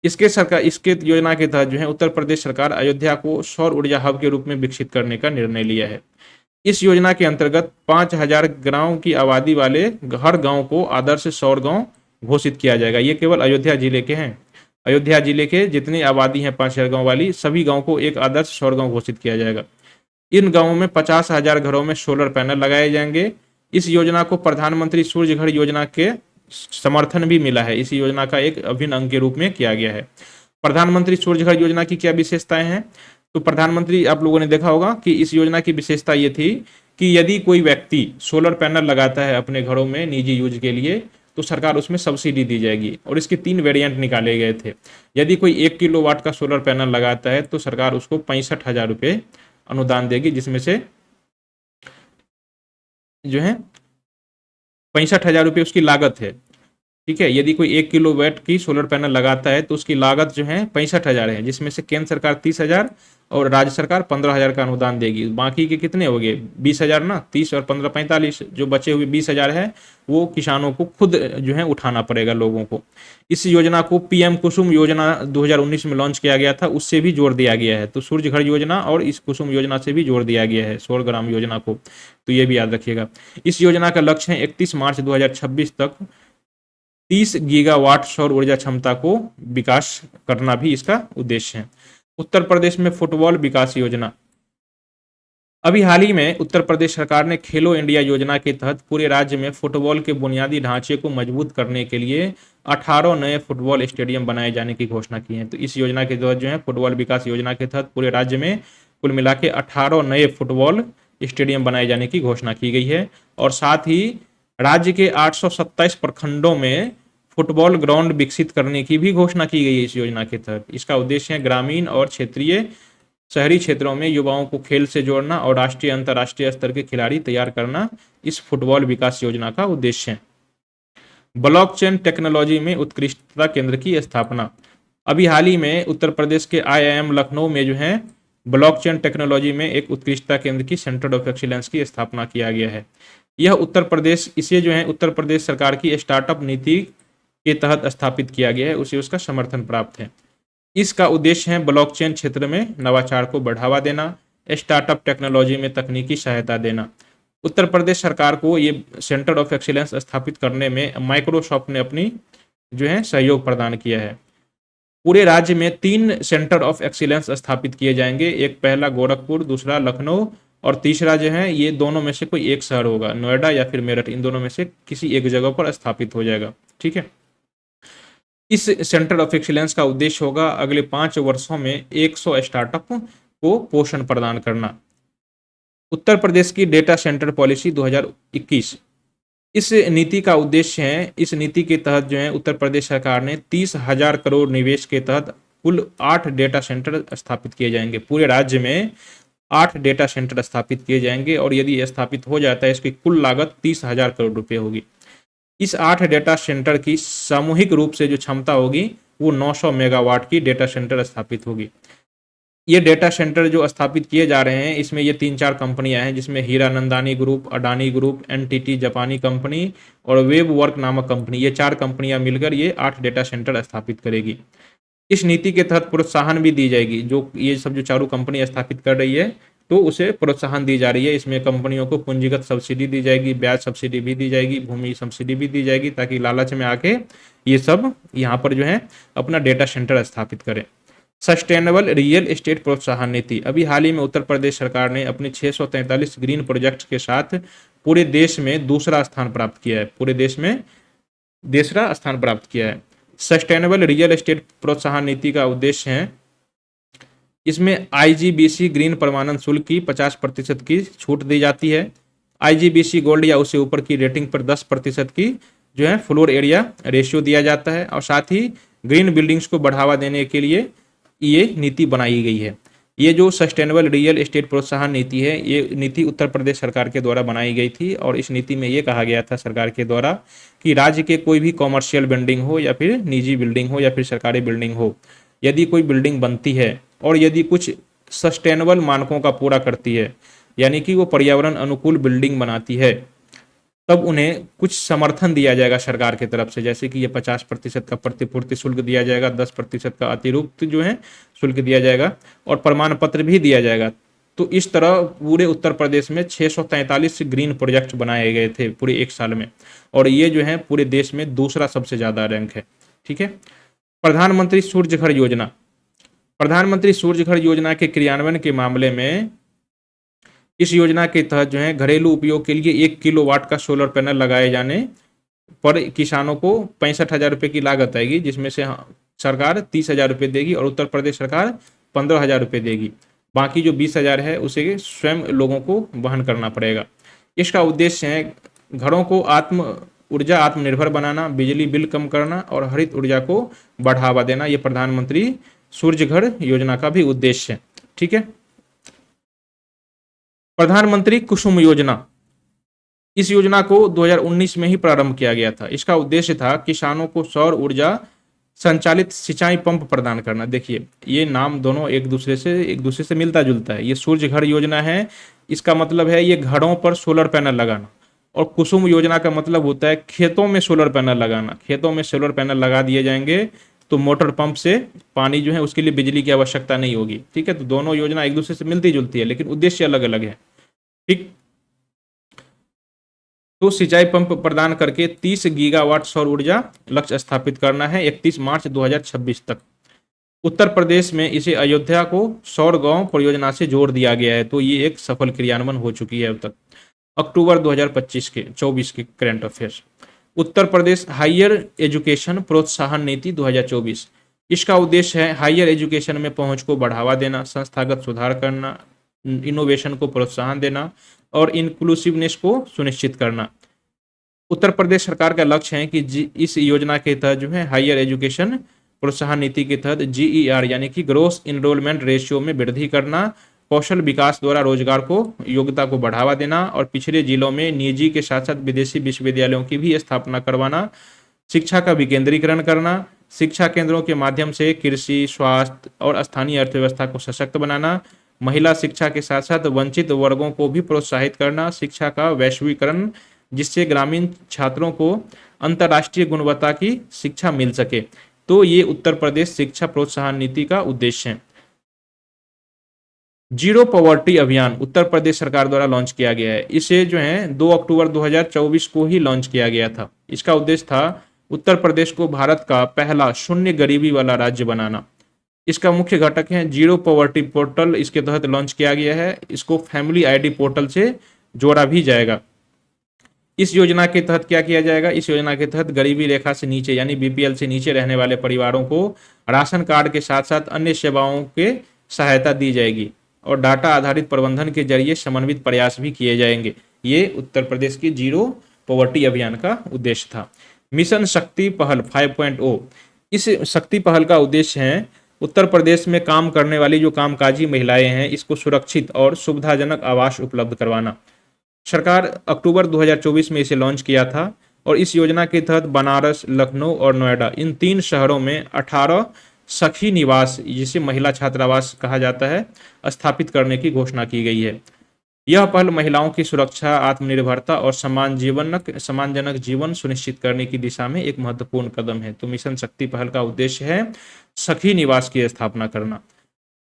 इसके योजना के तहत जो है उत्तर प्रदेश सरकार अयोध्या को सौर ऊर्जा हब के रूप में विकसित करने का निर्णय लिया है। इस योजना के अंतर्गत 5000 गांव की आबादी वाले हर गांव को आदर्श सौर गांव घोषित किया जाएगा। ये केवल अयोध्या जिले के हैं। अयोध्या जिले के जितनी आबादी है 5000 गांव वाली, सभी गांव को एक आदर्श सौर गांव घोषित किया जाएगा। इन गांवों में 50,000 घरों में सोलर पैनल लगाए जाएंगे। इस योजना को प्रधानमंत्री सूर्य घर योजना के समर्थन भी मिला है। इस योजना का एक अभिन्न अंग के रूप में किया गया है। प्रधानमंत्री सूर्य घर योजना की क्या विशेषताएं हैं? तो प्रधानमंत्री, आप लोगों ने देखा होगा कि इस योजना की विशेषता ये थी कि यदि कोई व्यक्ति सोलर पैनल लगाता है अपने घरों में निजी यूज के लिए, तो सरकार उसमें सब्सिडी दी जाएगी। और इसके 3 वेरिएंट निकाले गए थे। यदि कोई 1 किलोवाट का सोलर पैनल लगाता है तो सरकार उसको 65,000 रुपये अनुदान देगी, जिसमें से जो है 65,000 रुपये उसकी लागत है। ठीक है, यदि कोई 1 किलोवाट की सोलर पैनल लगाता है तो उसकी लागत जो है 65,000 है, जिसमें से केंद्र सरकार 30,000 और राज्य सरकार 15,000 का अनुदान देगी। बाकी के कितने हो गए? 20,000 ना, 30 और 15 45, जो बचे हुए 20,000 है वो किसानों को खुद जो है उठाना पड़ेगा लोगों को। इस योजना को PM कुसुम योजना 2019 में लॉन्च किया गया था, उससे भी जोड़ दिया गया है। तो सूर्य घर योजना और इस कुसुम योजना से भी जोड़ दिया गया है सौर ग्राम योजना को, तो ये भी याद रखिएगा। इस योजना का लक्ष्य है 31 मार्च 2026 तक 30 गीगावाट सौर ऊर्जा क्षमता को विकास करना भी इसका उद्देश्य है। उत्तर प्रदेश में फुटबॉल विकास योजना। अभी हाल ही में उत्तर प्रदेश सरकार ने खेलो इंडिया योजना के तहत पूरे राज्य में फुटबॉल के बुनियादी ढांचे को मजबूत करने के लिए 18 नए फुटबॉल स्टेडियम बनाए जाने की घोषणा की है। तो इस योजना के तहत जो है फुटबॉल विकास योजना के तहत पूरे राज्य में कुल मिला के 18 नए फुटबॉल स्टेडियम बनाए जाने की घोषणा की गई है। और साथ ही राज्य के 827 प्रखंडों में फुटबॉल ग्राउंड विकसित करने की भी घोषणा की गई है इस योजना के तहत। इसका उद्देश्य है ग्रामीण और क्षेत्रीय शहरी क्षेत्रों में युवाओं को खेल से जोड़ना और राष्ट्रीय अंतर्राष्ट्रीय स्तर के खिलाड़ी तैयार करना इस फुटबॉल विकास योजना का उद्देश्य है। ब्लॉकचेन टेक्नोलॉजी में उत्कृष्टता केंद्र की स्थापना। अभी हाल ही में उत्तर प्रदेश के IIM लखनऊ में जो है ब्लॉकचेन टेक्नोलॉजी में एक उत्कृष्टता केंद्र की सेंटर ऑफ एक्सीलेंस की स्थापना किया गया है। यह उत्तर प्रदेश, इसे जो है उत्तर प्रदेश सरकार की स्टार्टअप नीति के तहत स्थापित किया गया है, उसे उसका समर्थन प्राप्त है। इसका उद्देश्य है ब्लॉकचेन क्षेत्र में नवाचार को बढ़ावा देना, स्टार्टअप टेक्नोलॉजी में तकनीकी सहायता देना। उत्तर प्रदेश सरकार को ये सेंटर ऑफ एक्सीलेंस स्थापित करने में माइक्रोसॉफ्ट ने अपनी जो है सहयोग प्रदान किया है। पूरे राज्य में 3 सेंटर ऑफ एक्सीलेंस स्थापित किए जाएंगे, एक पहला गोरखपुर, दूसरा लखनऊ और तीसरा जो है ये दोनों में से कोई एक शहर होगा, नोएडा या फिर मेरठ, इन दोनों में से किसी एक जगह पर स्थापित हो जाएगा। ठीक है, इस सेंटर ऑफ एक्सीलेंस का उद्देश्य होगा अगले 5 वर्षों में 100 स्टार्टअप को पोषण प्रदान करना। उत्तर प्रदेश की डेटा सेंटर पॉलिसी 2021, इस नीति का उद्देश्य है, इस नीति के तहत जो है उत्तर प्रदेश सरकार ने 30,000 करोड़ निवेश के तहत कुल 8 डेटा सेंटर स्थापित किए जाएंगे। पूरे राज्य में 8 डेटा सेंटर स्थापित किए जाएंगे और यदि यह स्थापित हो जाता है इसकी कुल लागत 30,000 करोड़ रुपए होगी। इस 8 डेटा सेंटर की सामूहिक रूप से जो क्षमता होगी वो 900 मेगावाट की डेटा सेंटर स्थापित होगी। ये डेटा सेंटर जो स्थापित किए जा रहे हैं इसमें ये 3-4 कंपनियां हैं, जिसमें Hiranandani group, Adani group, NTT जापानी कंपनी और वेब वर्क नामक कंपनी, ये 4 कंपनियां मिलकर ये 8 डेटा सेंटर स्थापित करेगी। इस नीति के तहत प्रोत्साहन भी दी जाएगी, जो ये सब जो चारों कंपनी स्थापित कर रही है तो उसे प्रोत्साहन दी जा रही है। इसमें कंपनियों को पूंजीगत सब्सिडी दी जाएगी, ब्याज सब्सिडी भी दी जाएगी, भूमि सब्सिडी भी दी जाएगी, ताकि लालच में आके ये सब यहाँ पर जो है अपना डेटा सेंटर स्थापित करें। सस्टेनेबल रियल एस्टेट प्रोत्साहन नीति, अभी हाल ही में उत्तर प्रदेश सरकार ने अपने 643 ग्रीन प्रोजेक्ट्स के साथ पूरे देश में दूसरा स्थान प्राप्त किया है, पूरे देश में दूसरा स्थान प्राप्त किया है। सस्टेनेबल रियल एस्टेट प्रोत्साहन नीति का उद्देश्य है, इसमें आईजीबीसी ग्रीन प्रमाणन शुल्क की 50% की छूट दी जाती है। आईजीबीसी गोल्ड या उससे ऊपर की रेटिंग पर 10% की जो है फ्लोर एरिया रेशियो दिया जाता है और साथ ही ग्रीन बिल्डिंग्स को बढ़ावा देने के लिए ये नीति बनाई गई है। ये जो सस्टेनेबल रियल एस्टेट प्रोत्साहन नीति है, ये नीति उत्तर प्रदेश सरकार के द्वारा बनाई गई थी और इस नीति में ये कहा गया था सरकार के द्वारा कि राज्य के कोई भी कॉमर्शियल बिल्डिंग हो या फिर निजी बिल्डिंग हो या फिर सरकारी बिल्डिंग हो, यदि कोई बिल्डिंग बनती है और यदि कुछ सस्टेनेबल मानकों का पूरा करती है, यानी कि वो पर्यावरण अनुकूल बिल्डिंग बनाती है, तब उन्हें कुछ समर्थन दिया जाएगा सरकार की तरफ से, जैसे कि ये 50% का प्रतिपूर्ति शुल्क दिया जाएगा, 10% का अतिरिक्त जो है शुल्क दिया जाएगा और प्रमाण पत्र भी दिया जाएगा। तो इस तरह पूरे उत्तर प्रदेश में 643 ग्रीन प्रोजेक्ट बनाए गए थे पूरे 1 साल में और ये जो है पूरे देश में दूसरा सबसे ज्यादा रैंक है। ठीक है, प्रधानमंत्री सूर्य घर योजना, प्रधानमंत्री सूर्य घर योजना के क्रियान्वयन के मामले में इस योजना के तहत जो है घरेलू उपयोग के लिए 1 किलोवाट का सोलर पैनल लगाए जाने पर किसानों को 65,000 रुपये की लागत आएगी, जिसमें से सरकार 30,000 रुपये देगी और उत्तर प्रदेश सरकार 15,000 रुपये देगी। बाकी जो 20,000 है उसे स्वयं लोगों को वहन करना पड़ेगा। इसका उद्देश्य है घरों को आत्मनिर्भर बनाना, बिजली बिल कम करना और हरित ऊर्जा को बढ़ावा देना। ये प्रधानमंत्री सूर्य घर योजना का भी उद्देश्य है। ठीक है, प्रधानमंत्री कुसुम योजना, इस योजना को 2019 में ही प्रारंभ किया गया था। इसका उद्देश्य था किसानों को सौर ऊर्जा संचालित सिंचाई पंप प्रदान करना। देखिए ये नाम दोनों एक दूसरे से मिलता जुलता है। ये सूर्य घर योजना है, इसका मतलब है ये घरों पर सोलर पैनल लगाना, और कुसुम योजना का मतलब होता है खेतों में सोलर पैनल लगाना। खेतों में सोलर पैनल लगा दिए जाएंगे तो मोटर पंप से पानी जो है उसके लिए बिजली की आवश्यकता नहीं होगी। ठीक है, तो दोनों योजना एक दूसरे से मिलती जुलती है लेकिन उद्देश्य अलग अलग है। ठीक, तो सिंचाई पंप प्रदान करके 30 गीगावाट सौर ऊर्जा लक्ष्य स्थापित करना है 31 मार्च 2026 तक। उत्तर प्रदेश में इसे अयोध्या को सौर गांव परियोजना से जोड़ दिया गया है, तो ये एक सफल क्रियान्वयन हो चुकी है अब तक। अक्टूबर 2024 के current affairs, Uttar Pradesh higher education प्रोत्साहन नीति 2024, इसका उद्देश्य है हायर एजुकेशन में पहुंच को बढ़ावा देना, संस्थागत सुधार करना, इनोवेशन को प्रोत्साहन देना और इंक्लूसिवनेस को सुनिश्चित करना। उत्तर प्रदेश सरकार का लक्ष्य है कि इस योजना के तहत जो है हायर एजुकेशन प्रोत्साहन नीति के तहत GER यानी कि ग्रोस इनरोलमेंट रेशियो में वृद्धि करना, कौशल विकास द्वारा रोजगार को योग्यता को बढ़ावा देना और पिछड़े जिलों में निजी के साथ साथ विदेशी विश्वविद्यालयों की भी स्थापना करवाना, शिक्षा का विकेंद्रीकरण करना, शिक्षा केंद्रों के माध्यम से कृषि, स्वास्थ्य और स्थानीय अर्थव्यवस्था को सशक्त बनाना, महिला शिक्षा के साथ साथ वंचित वर्गों को भी प्रोत्साहित करना, शिक्षा का वैश्वीकरण जिससे ग्रामीण छात्रों को अंतर्राष्ट्रीय गुणवत्ता की शिक्षा मिल सके। तो ये उत्तर प्रदेश शिक्षा प्रोत्साहन नीति का उद्देश्य है। जीरो पॉवर्टी अभियान उत्तर प्रदेश सरकार द्वारा लॉन्च किया गया है। इसे जो है 2 अक्टूबर 2024 को ही लॉन्च किया गया था। इसका उद्देश्य था उत्तर प्रदेश को भारत का पहला शून्य गरीबी वाला राज्य बनाना। इसका मुख्य घटक है जीरो पॉवर्टी पोर्टल, इसके तहत लॉन्च किया गया है। इसको फैमिली आईडी पोर्टल से जोड़ा भी जाएगा। इस योजना के तहत क्या किया जाएगा? इस योजना के तहत गरीबी रेखा से नीचे यानी बीपीएल से नीचे रहने वाले परिवारों को राशन कार्ड के साथ साथ अन्य सेवाओं के सहायता दी जाएगी और डाटा आधारित प्रबंधन के जरिए समन्वित प्रयास भी किए जाएंगे। ये उत्तर प्रदेश की जीरो पॉवर्टी अभियान का उद्देश्य था। मिशन शक्ति पहल 5.0, इस शक्ति पहल का उद्देश्य है उत्तर प्रदेश में काम करने वाली जो कामकाजी महिलाएं हैं इसको सुरक्षित और सुविधाजनक आवास उपलब्ध करवाना। सरकार अक्टूबर 2024 में इसे लॉन्च किया था और इस योजना के तहत बनारस, लखनऊ और नोएडा इन 3 शहरों में 18 सखी निवास जिसे महिला छात्रावास कहा जाता है स्थापित करने की घोषणा की गई है। यह पहल महिलाओं की सुरक्षा, आत्मनिर्भरता और सम्मानजनक जीवन सुनिश्चित करने की दिशा में एक महत्वपूर्ण कदम है। तो मिशन शक्ति पहल का उद्देश्य है सखी निवास की स्थापना करना।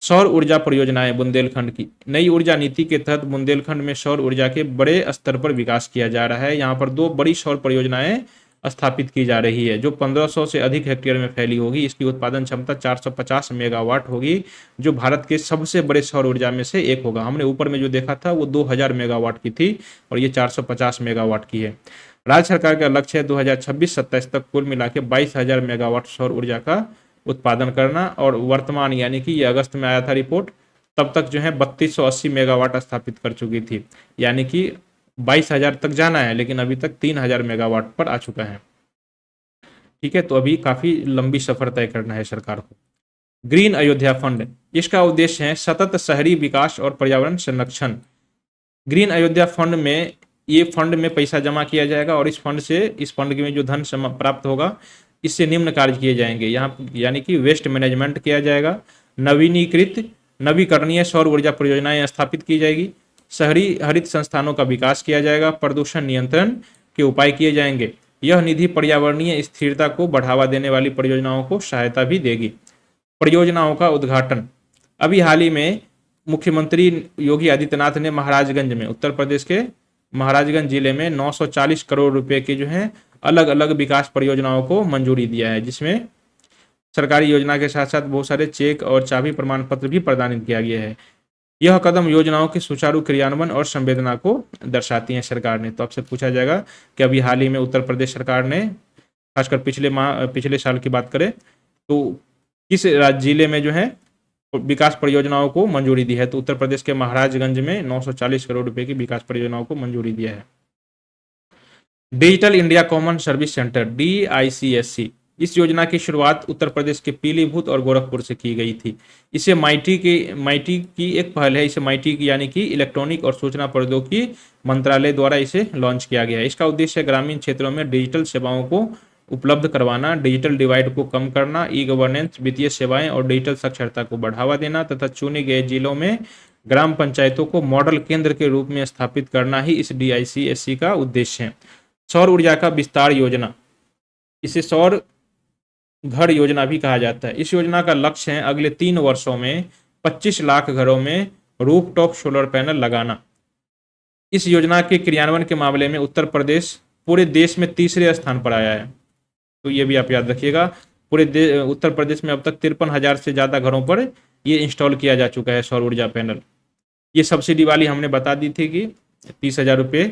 सौर ऊर्जा परियोजनाएं बुंदेलखंड की नई ऊर्जा नीति के तहत बुंदेलखंड में सौर ऊर्जा के बड़े स्तर पर विकास किया जा रहा है। यहाँ पर 2 बड़ी सौर परियोजनाएं स्थापित की जा रही है जो 1500 से अधिक हेक्टेयर में फैली होगी। इसकी उत्पादन क्षमता 450 मेगावाट होगी जो भारत के सबसे बड़े सौर ऊर्जा में से एक होगा। हमने ऊपर में जो देखा था वो 2000 मेगावाट की थी और ये 450 मेगावाट की है। राज्य सरकार का लक्ष्य है 2026-27 तक कुल मिला के 22,000 मेगावाट सौर ऊर्जा का उत्पादन करना और वर्तमान यानी कि ये अगस्त में आया था रिपोर्ट, तब तक जो है 3280 मेगावाट स्थापित कर चुकी थी। यानी कि 22,000 तक जाना है लेकिन अभी तक 3,000 मेगावाट पर आ चुका है। ठीक है, तो अभी काफी लंबी सफर तय करना है सरकार को। ग्रीन अयोध्या फंड, इसका उद्देश्य है सतत शहरी विकास और पर्यावरण संरक्षण। ग्रीन अयोध्या फंड में ये फंड में पैसा जमा किया जाएगा और इस फंड में जो धन प्राप्त होगा इससे निम्न कार्य किए जाएंगे। यहाँ यानी कि वेस्ट मैनेजमेंट किया जाएगा, नवीकरणीय सौर ऊर्जा परियोजनाएं स्थापित की जाएगी, शहरी हरित संस्थानों का विकास किया जाएगा, प्रदूषण नियंत्रण के उपाय किए जाएंगे। यह निधि पर्यावरणीय स्थिरता को बढ़ावा देने वाली परियोजनाओं को सहायता भी देगी। परियोजनाओं का उद्घाटन, अभी हाल ही में मुख्यमंत्री योगी आदित्यनाथ ने महाराजगंज में उत्तर प्रदेश के महाराजगंज जिले में 940 करोड़ रुपए के जो है अलग अलग विकास परियोजनाओं को मंजूरी दिया है, जिसमें सरकारी योजना के साथ साथ बहुत सारे चेक और चाबी प्रमाण पत्र भी प्रदान किया गया है। यह कदम योजनाओं के सुचारू क्रियान्वयन और संवेदना को दर्शाती हैं सरकार ने। तो आपसे पूछा जाएगा कि अभी हाल ही में उत्तर प्रदेश सरकार ने खासकर पिछले साल की बात करें तो किस जिले में जो है विकास परियोजनाओं को मंजूरी दी है? तो उत्तर प्रदेश के महाराजगंज में 940 करोड़ रुपए की विकास परियोजनाओं को मंजूरी दिया है। Digital India common service centre DICSC, इस योजना की शुरुआत उत्तर प्रदेश के पीलीभूत और गोरखपुर से की गई थी। इसे माइटी की एक पहल है। इसे माइटी की यानी कि इलेक्ट्रॉनिक और सूचना प्रौद्योगिकी मंत्रालय द्वारा इसे लॉन्च किया गया है। इसका उद्देश्य ग्रामीण क्षेत्रों में डिजिटल सेवाओं को उपलब्ध करवाना, डिजिटल डिवाइड को कम करना, ई गवर्नेंस, वित्तीय सेवाएं और डिजिटल साक्षरता को बढ़ावा देना तथा चुने गए जिलों में ग्राम पंचायतों को मॉडल केंद्र के रूप में स्थापित करना ही इस DICSC का उद्देश्य है। सौर ऊर्जा का विस्तार योजना, इसे सौर घर योजना भी कहा जाता है। इस योजना का लक्ष्य है अगले 3 वर्षों में 25 लाख घरों में रूफटॉप सोलर पैनल लगाना। इस योजना के क्रियान्वयन के मामले में उत्तर प्रदेश पूरे देश में तीसरे स्थान पर आया है। तो ये भी आप याद रखिएगा, पूरे उत्तर प्रदेश में अब तक 53,000 से ज़्यादा घरों पर ये इंस्टॉल किया जा चुका है सौर ऊर्जा पैनल। ये सब्सिडी वाली हमने बता दी थी कि 30,000 रुपये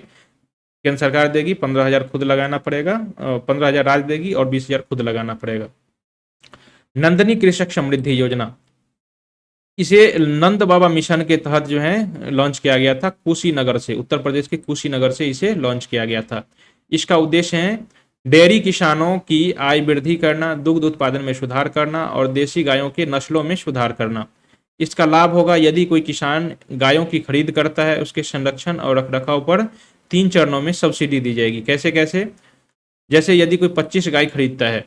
केंद्र सरकार देगी, 15,000 खुद लगाना पड़ेगा, 15,000 राज्य देगी और 20,000 खुद लगाना पड़ेगा। नंदनी कृषक समृद्धि योजना, इसे नंद बाबा मिशन के तहत जो है लॉन्च किया गया था कुशीनगर से, उत्तर प्रदेश के कुशीनगर से इसे लॉन्च किया गया था। इसका उद्देश्य है डेयरी किसानों की आय वृद्धि करना, दुग्ध उत्पादन में सुधार करना और देसी गायों के नस्लों में सुधार करना। इसका लाभ होगा यदि कोई किसान गायों की खरीद करता है, उसके संरक्षण और रखरखाव पर 3 चरणों में सब्सिडी दी जाएगी। कैसे कैसे? जैसे यदि कोई 25 गाय खरीदता है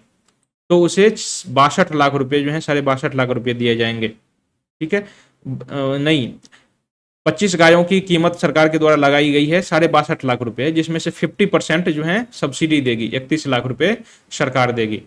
तो उसे 62 लाख रुपए जो है 62.5 लाख रुपए दिए जाएंगे। ठीक है, नहीं, 25 गायों की कीमत सरकार के द्वारा लगाई गई है 62.5 लाख रुपए, जिसमें से 50% जो है सब्सिडी देगी, 31 लाख रुपए सरकार देगी।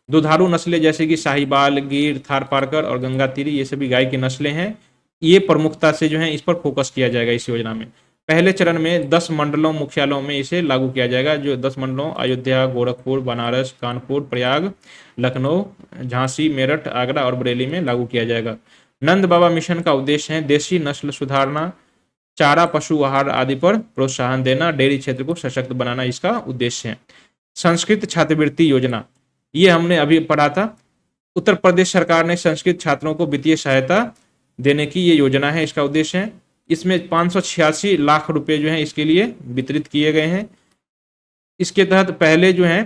दुधारू नस्लें जैसे कि साहिवाल, गिर, थारपारकर और गंगातीरी, ये सभी गाय की नस्लें हैं। ये प्रमुखता से जो है इस पर फोकस किया जाएगा इस योजना में। पहले चरण में 10 मंडलों मुख्यालयों में इसे लागू किया जाएगा, जो 10 मंडलों अयोध्या, गोरखपुर, बनारस, कानपुर, प्रयाग, लखनऊ, झांसी, मेरठ, आगरा और बरेली में लागू किया जाएगा। नंद बाबा मिशन का उद्देश्य है देशी नस्ल सुधारना, चारा, पशु आहार आदि पर प्रोत्साहन देना, डेयरी क्षेत्र को सशक्त बनाना इसका उद्देश्य है। संस्कृत छात्रवृत्ति योजना, ये हमने अभी पढ़ा था। उत्तर प्रदेश सरकार ने संस्कृत छात्रों को वित्तीय सहायता देने की ये योजना है, इसका उद्देश्य है। इसमें 586 लाख रुपए जो है इसके लिए वितरित किए गए हैं। इसके तहत पहले जो है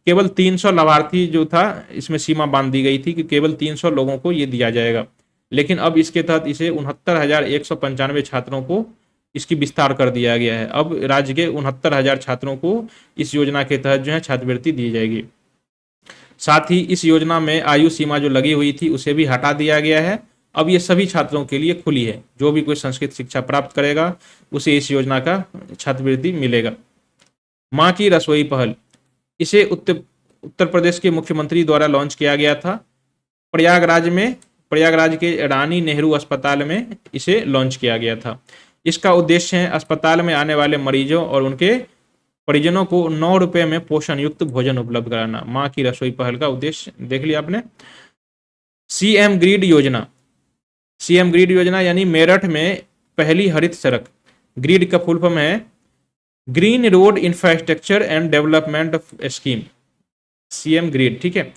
केवल 300 लाभार्थी जो था, इसमें सीमा बांध दी गई थी कि केवल 300 लोगों को ये दिया जाएगा, लेकिन अब इसके तहत इसे 69,195 छात्रों को इसकी विस्तार कर दिया गया है। अब राज्य के 69,000 छात्रों को इस योजना के तहत जो है छात्रवृत्ति दी जाएगी। साथ ही इस योजना में आयु सीमा जो लगी हुई थी उसे भी हटा दिया गया है। अब ये सभी छात्रों के लिए खुली है, जो भी कोई संस्कृत शिक्षा प्राप्त करेगा उसे इस योजना का छात्रवृत्ति मिलेगा। माँ की रसोई पहल, इसे उत्तर प्रदेश के मुख्यमंत्री द्वारा लॉन्च किया गया था। प्रयागराज के रानी नेहरू अस्पताल में इसे लॉन्च किया गया था। इसका उद्देश्य है अस्पताल में आने वाले मरीजों और उनके परिजनों को 9 रुपए में पोषण युक्त भोजन उपलब्ध कराना। माँ की रसोई पहल का उद्देश्य देख लिया आपने। सीएम ग्रिड योजना, सीएम ग्रिड योजना यानी मेरठ में पहली हरित सड़क। ग्रिड का फुल फॉर्म है green road infrastructure and development scheme, CM grid, ठीक है।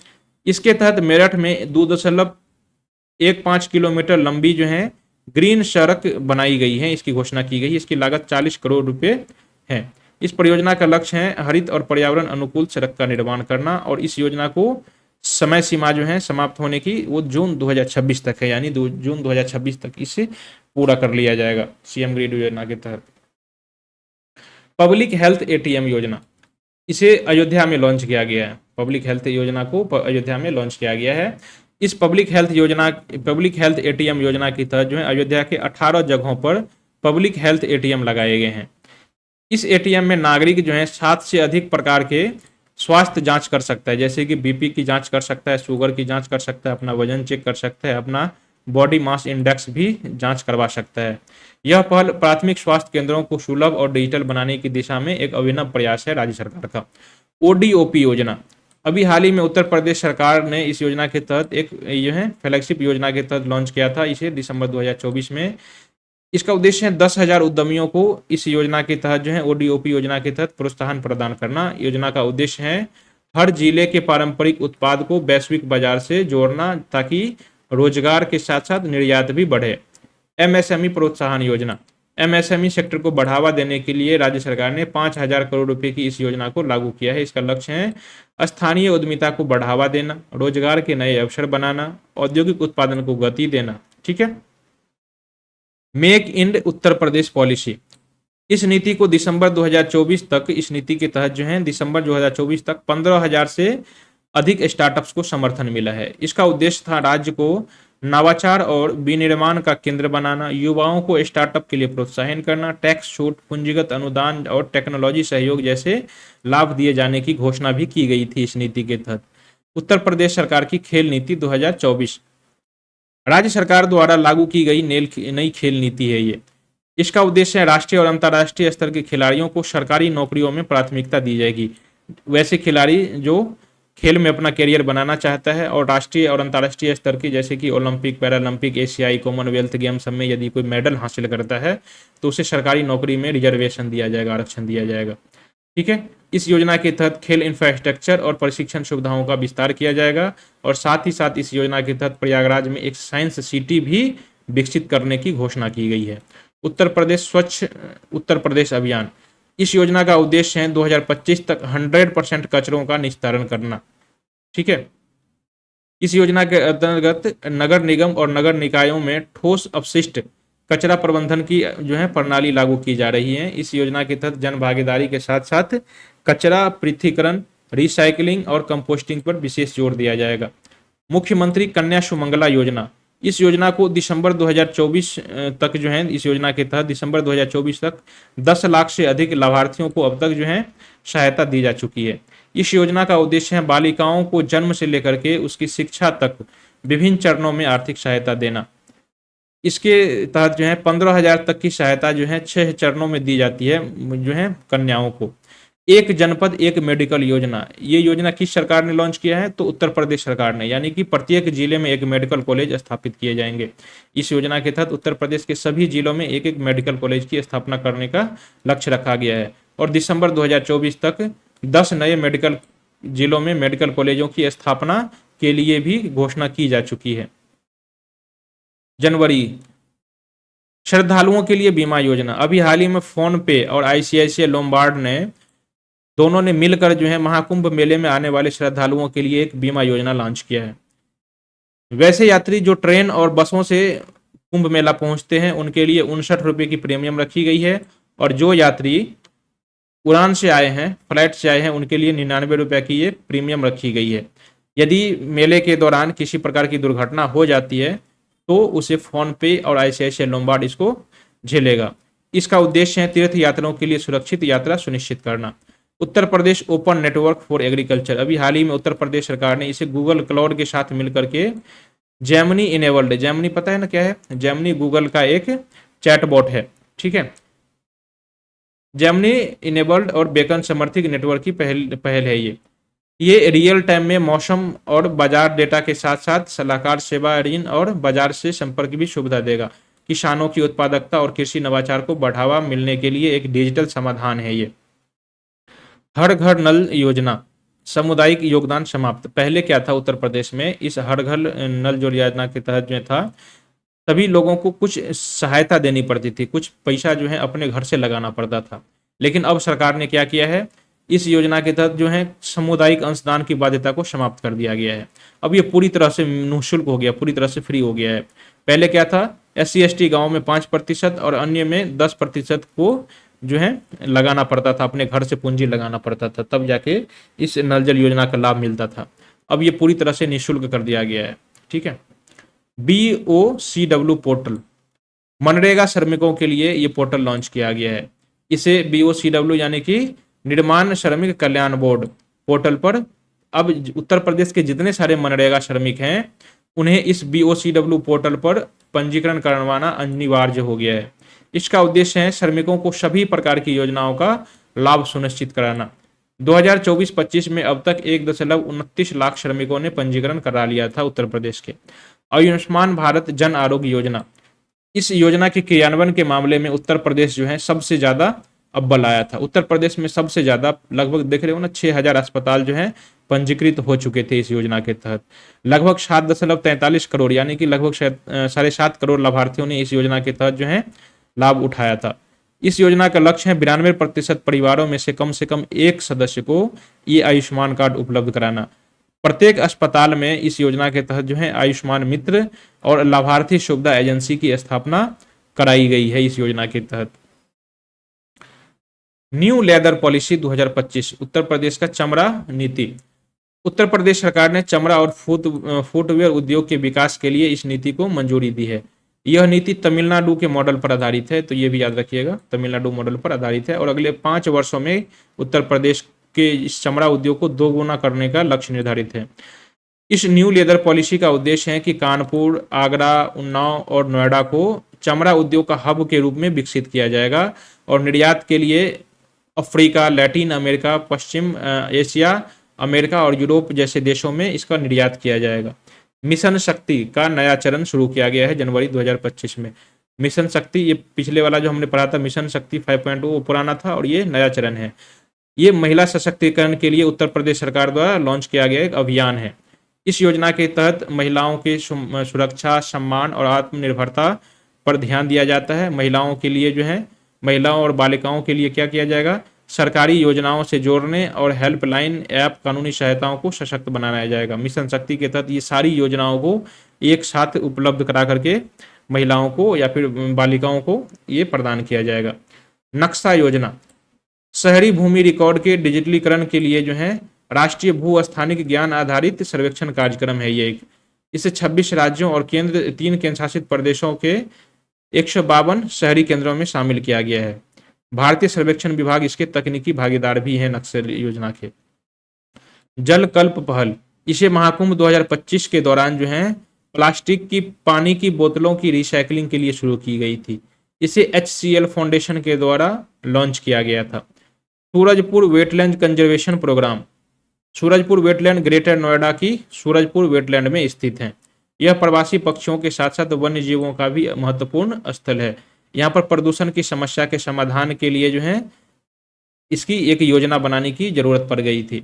इसके तहत मेरठ में 2.15 किलोमीटर लंबी जो है ग्रीन सड़क बनाई गई है, इसकी घोषणा की गई। इसकी लागत 40 करोड़ रुपए है। इस परियोजना का लक्ष्य है हरित और पर्यावरण अनुकूल सड़क का निर्माण करना, और इस योजना को समय सीमा जो है समाप्त होने की वो जून 2026 तक है, यानी जून 2026 तक इसे पूरा कर लिया जाएगा सीएम ग्रिड योजना के तहत। पब्लिक हेल्थ एटीएम योजना, इसे अयोध्या में लॉन्च किया गया है। पब्लिक हेल्थ योजना को अयोध्या में लॉन्च किया गया है। इस पब्लिक हेल्थ एटीएम योजना की तहत जो है अयोध्या के 18 जगहों पर पब्लिक हेल्थ एटीएम लगाए गए हैं। इस एटीएम में नागरिक जो है 7 से अधिक प्रकार के स्वास्थ्य जांच कर सकता है, जैसे कि बीपी की जांच कर सकता है, शुगर की जांच कर सकता है, अपना वजन चेक कर सकता है, अपना बॉडी मास इंडेक्स भी जांच करवा सकता है। यह पहल प्राथमिक स्वास्थ्य केंद्रों को सुलभ और डिजिटल बनाने की दिशा में एक अभिनव प्रयास है राज्य सरकार का। ओडीओपी योजना, अभी हाल ही में उत्तर प्रदेश सरकार ने इस योजना के तहत एक जो है फ्लैगशिप योजना के तहत लॉन्च किया था, इसे दिसंबर 2024 में। इसका उद्देश्य है 10,000 उद्यमियों को इस योजना के तहत जो है ओडीओपी योजना के तहत प्रोत्साहन प्रदान करना। योजना का उद्देश्य है हर जिले के पारंपरिक उत्पाद को वैश्विक बाजार से जोड़ना, ताकि रोजगार के साथ साथ निर्यात भी बढ़े। एमएसएमई प्रोत्साहन योजना, एमएसएमई सेक्टर को बढ़ावा देने के लिए राज्य सरकार ने 5,000 करोड़ रुपए की इस योजना को लागू किया है। इसका लक्ष्य है स्थानीय उद्यमिता को बढ़ावा देना, रोजगार के नए अवसर बनाना, औद्योगिक उत्पादन को गति देना, ठीक है। Make in Uttar Pradesh policy, इस नीति को दिसंबर 2024 तक, इस नीति के तहत जो है दिसंबर 2024 तक 15,000 से अधिक स्टार्टअप्स को समर्थन मिला है। इसका उद्देश्य था राज्य को नवाचार और विनिर्माण का केंद्र बनाना, युवाओं को स्टार्टअप के लिए प्रोत्साहन करना, टैक्स छूट, पूंजीगत अनुदान और टेक्नोलॉजी सहयोग जैसे लाभ दिए जाने की घोषणा भी की गई थी इस नीति के तहत। उत्तर प्रदेश सरकार की खेल नीति 2024, राज्य सरकार द्वारा लागू की गई नई खेल नीति है ये। इसका उद्देश्य है राष्ट्रीय और अंतर्राष्ट्रीय स्तर के खिलाड़ियों को सरकारी नौकरियों में प्राथमिकता दी जाएगी। वैसे खिलाड़ी जो खेल में अपना करियर बनाना चाहता है और राष्ट्रीय और अंतर्राष्ट्रीय स्तर की, जैसे कि ओलंपिक, पैरालंपिक, एशियाई, कॉमनवेल्थ गेम सब में यदि कोई मेडल हासिल करता है तो उसे सरकारी नौकरी में रिजर्वेशन दिया जाएगा, आरक्षण दिया जाएगा, ठीक है। इस योजना के तहत खेल इंफ्रास्ट्रक्चर और प्रशिक्षण सुविधाओं का विस्तार किया जाएगा, और साथ ही साथ इस योजना के तहत प्रयागराज में एक साइंस सिटी भी विकसित करने की घोषणा की गई है। उत्तर प्रदेश स्वच्छ उत्तर प्रदेश अभियान, इस योजना का उद्देश्य है 2025 तक 100% कचरों का निस्तारण करना, ठीक है। इस योजना के अंतर्गत नगर निगम और नगर निकायों में ठोस अपशिष्ट कचरा प्रबंधन की जो है प्रणाली लागू की जा रही है। इस योजना के तहत जन भागीदारी के साथ साथ कचरा पृथक्करण, रिसाइकलिंग और कंपोस्टिंग पर विशेष जोर दिया जाएगा। मुख्यमंत्री कन्या सुमंगला योजना, इस योजना को दिसंबर 2024 तक जो है, इस योजना के तहत दिसंबर 2024 तक 10 लाख से अधिक लाभार्थियों को अब तक जो है सहायता दी जा चुकी है। इस योजना का उद्देश्य है बालिकाओं को जन्म से लेकर के उसकी शिक्षा तक विभिन्न चरणों में आर्थिक सहायता देना। इसके तहत जो है 15,000 तक की सहायता जो है 6 चरणों में दी जाती है जो है कन्याओं को। एक जनपद एक मेडिकल योजना, ये योजना किस सरकार ने लॉन्च किया है? तो उत्तर प्रदेश सरकार ने, यानी कि प्रत्येक जिले में एक मेडिकल कॉलेज स्थापित किए जाएंगे। इस योजना के तहत उत्तर प्रदेश के सभी जिलों में एक एक मेडिकल कॉलेज की स्थापना करने का लक्ष्य रखा गया है और दिसंबर 2024 तक 10 नए मेडिकल जिलों में मेडिकल कॉलेजों की स्थापना के लिए भी घोषणा की जा चुकी है। जनवरी, श्रद्धालुओं के लिए बीमा योजना। अभी हाल ही में फोन पे और आईसीआईसीआई लोम्बार्ड ने दोनों ने मिलकर जो है महाकुंभ मेले में आने वाले श्रद्धालुओं के लिए एक बीमा योजना लॉन्च किया है। वैसे यात्री जो ट्रेन और बसों से कुंभ मेला पहुंचते हैं उनके लिए 59 रुपये की प्रीमियम रखी गई है और जो यात्री उड़ान से आए हैं, फ्लाइट से आए हैं, उनके लिए 99 रुपये की ये प्रीमियम रखी गई है। यदि मेले के दौरान किसी प्रकार की दुर्घटना हो जाती है तो उसे फोन पे और आईसीआईसीआई लोम्बार्ड इसको झेलेगा। इसका उद्देश्य है तीर्थ यात्रियों के लिए सुरक्षित यात्रा सुनिश्चित करना। Uttar Pradesh open network for agriculture, अभी हाल ही में उत्तर प्रदेश सरकार ने इसे गूगल क्लाउड के साथ मिलकर के जेमिनी इनेबल्ड, जेमिनी पता है ना क्या है? जेमिनी गूगल का एक चैटबॉट है, ठीक है। जेमिनी इनेबल्ड और बेकन समर्थित नेटवर्क की पहल है ये रियल टाइम में मौसम और बाजार डेटा के साथ साथ सलाहकार सेवा, ऋण और बाजार से संपर्क भी सुविधा देगा। किसानों की उत्पादकता और कृषि नवाचार को बढ़ावा मिलने के लिए एक डिजिटल समाधान है ये। हर घर नल योजना, सामुदायिक योगदान समाप्त। पहले क्या था उत्तर प्रदेश में, इस हर घर नल जो योजना के तहत जो था सभी लोगों को कुछ सहायता देनी पड़ती थी, कुछ पैसा जो है अपने घर से लगाना पड़ता था। लेकिन अब सरकार ने क्या किया है, इस योजना के तहत जो है सामुदायिक अंशदान की बाध्यता को समाप्त कर दिया गया है। अब ये पूरी तरह से निःशुल्क हो गया, पूरी तरह से फ्री हो गया है। पहले क्या था, SC/ST गाँव में 5% और अन्य में 10% को जो है लगाना पड़ता था, अपने घर से पूंजी लगाना पड़ता था, तब जाके इस नल जल योजना का लाभ मिलता था। अब ये पूरी तरह से निःशुल्क कर दिया गया है, ठीक है। BOCW पोर्टल, मनरेगा श्रमिकों के लिए ये पोर्टल लॉन्च किया गया है। इसे BOCW यानी कि निर्माण श्रमिक कल्याण बोर्ड पोर्टल पर अब उत्तर प्रदेश के जितने सारे मनरेगा श्रमिक हैं उन्हें इस BOCW पोर्टल पर पंजीकरण करवाना अनिवार्य हो गया है। इसका उद्देश्य है श्रमिकों को सभी प्रकार की योजनाओं का लाभ सुनिश्चित कराना। 2024-25 में अब तक 1.29 लाख श्रमिकों ने पंजीकरण करा लिया था उत्तर प्रदेश के। आयुष्मान भारत जन आरोग्य योजना, इस योजना के क्रियान्वयन के मामले में उत्तर प्रदेश जो है सबसे ज्यादा अव्वल आया था। उत्तर प्रदेश में सबसे ज्यादा, लगभग देख रहे हो ना, 6,000 अस्पताल जो है पंजीकृत हो चुके थे इस योजना के तहत। लगभग 7.43 करोड़ यानी कि लगभग 7.5 करोड़ लाभार्थियों ने इस योजना के तहत जो है लाभ उठाया था। इस योजना का लक्ष्य है 92% परिवारों में से कम एक सदस्य को ये आयुष्मान कार्ड उपलब्ध कराना। प्रत्येक अस्पताल में इस योजना के तहत जो है आयुष्मान मित्र और लाभार्थी सुविधा एजेंसी की स्थापना कराई गई है इस योजना के तहत। New leather policy 2025, Uttar Pradesh का चमड़ा नीति। उत्तर प्रदेश सरकार ने चमड़ा और फुटवेयर उद्योग के विकास के लिए इस नीति को मंजूरी दी है। यह नीति तमिलनाडु के मॉडल पर आधारित है, तो ये भी याद रखिएगा, तमिलनाडु मॉडल पर आधारित है और अगले 5 वर्षों में उत्तर प्रदेश के इस चमड़ा उद्योग को 2 गुना करने का लक्ष्य निर्धारित है। इस न्यू लेदर पॉलिसी का उद्देश्य है कि कानपुर, आगरा, उन्नाव और नोएडा को चमड़ा उद्योग का हब के रूप में विकसित किया जाएगा और निर्यात के लिए अफ्रीका, लैटिन अमेरिका, पश्चिम एशिया, अमेरिका और यूरोप जैसे देशों में इसका निर्यात किया जाएगा। मिशन शक्ति का नया चरण शुरू किया गया है जनवरी 2025 में। मिशन शक्ति, ये पिछले वाला जो हमने पढ़ा था मिशन शक्ति 5.0 वो पुराना था और ये नया चरण है। ये महिला सशक्तिकरण के लिए उत्तर प्रदेश सरकार द्वारा लॉन्च किया गया एक अभियान है। इस योजना के तहत महिलाओं के सुरक्षा, सम्मान और आत्मनिर्भरता पर ध्यान दिया जाता है। महिलाओं के लिए जो है, महिलाओं और बालिकाओं के लिए क्या किया जाएगा, सरकारी योजनाओं से जोड़ने और हेल्पलाइन ऐप कानूनी सहायताओं को सशक्त बनाया जाएगा। मिशन शक्ति के तहत ये सारी योजनाओं को एक साथ उपलब्ध करा करके महिलाओं को या फिर बालिकाओं को ये प्रदान किया जाएगा। नक्शा योजना, शहरी भूमि रिकॉर्ड के डिजिटलीकरण के लिए जो है राष्ट्रीय भू स्थानिक ज्ञान आधारित सर्वेक्षण कार्यक्रम है ये एक। इसे 26 राज्यों और 3 केंद्र शासित प्रदेशों के 152 शहरी केंद्रों में शामिल किया गया है। भारतीय सर्वेक्षण विभाग इसके तकनीकी भागीदार भी है नक्सल योजना के। जल कल्प पहल, इसे महाकुंभ 2025 के दौरान जो है प्लास्टिक की पानी की बोतलों की रिसाइकलिंग के लिए शुरू की गई थी। इसे HCL फाउंडेशन के द्वारा लॉन्च किया गया था। Surajpur wetland conservation programme, Surajpur wetland Greater Noida की सूरजपुर वेटलैंड में स्थित है। यह प्रवासी पक्षियों के साथ साथ वन्य जीवों का भी महत्वपूर्ण स्थल है। यहाँ पर प्रदूषण की समस्या के समाधान के लिए जो है इसकी एक योजना बनाने की जरूरत पड़ गई थी।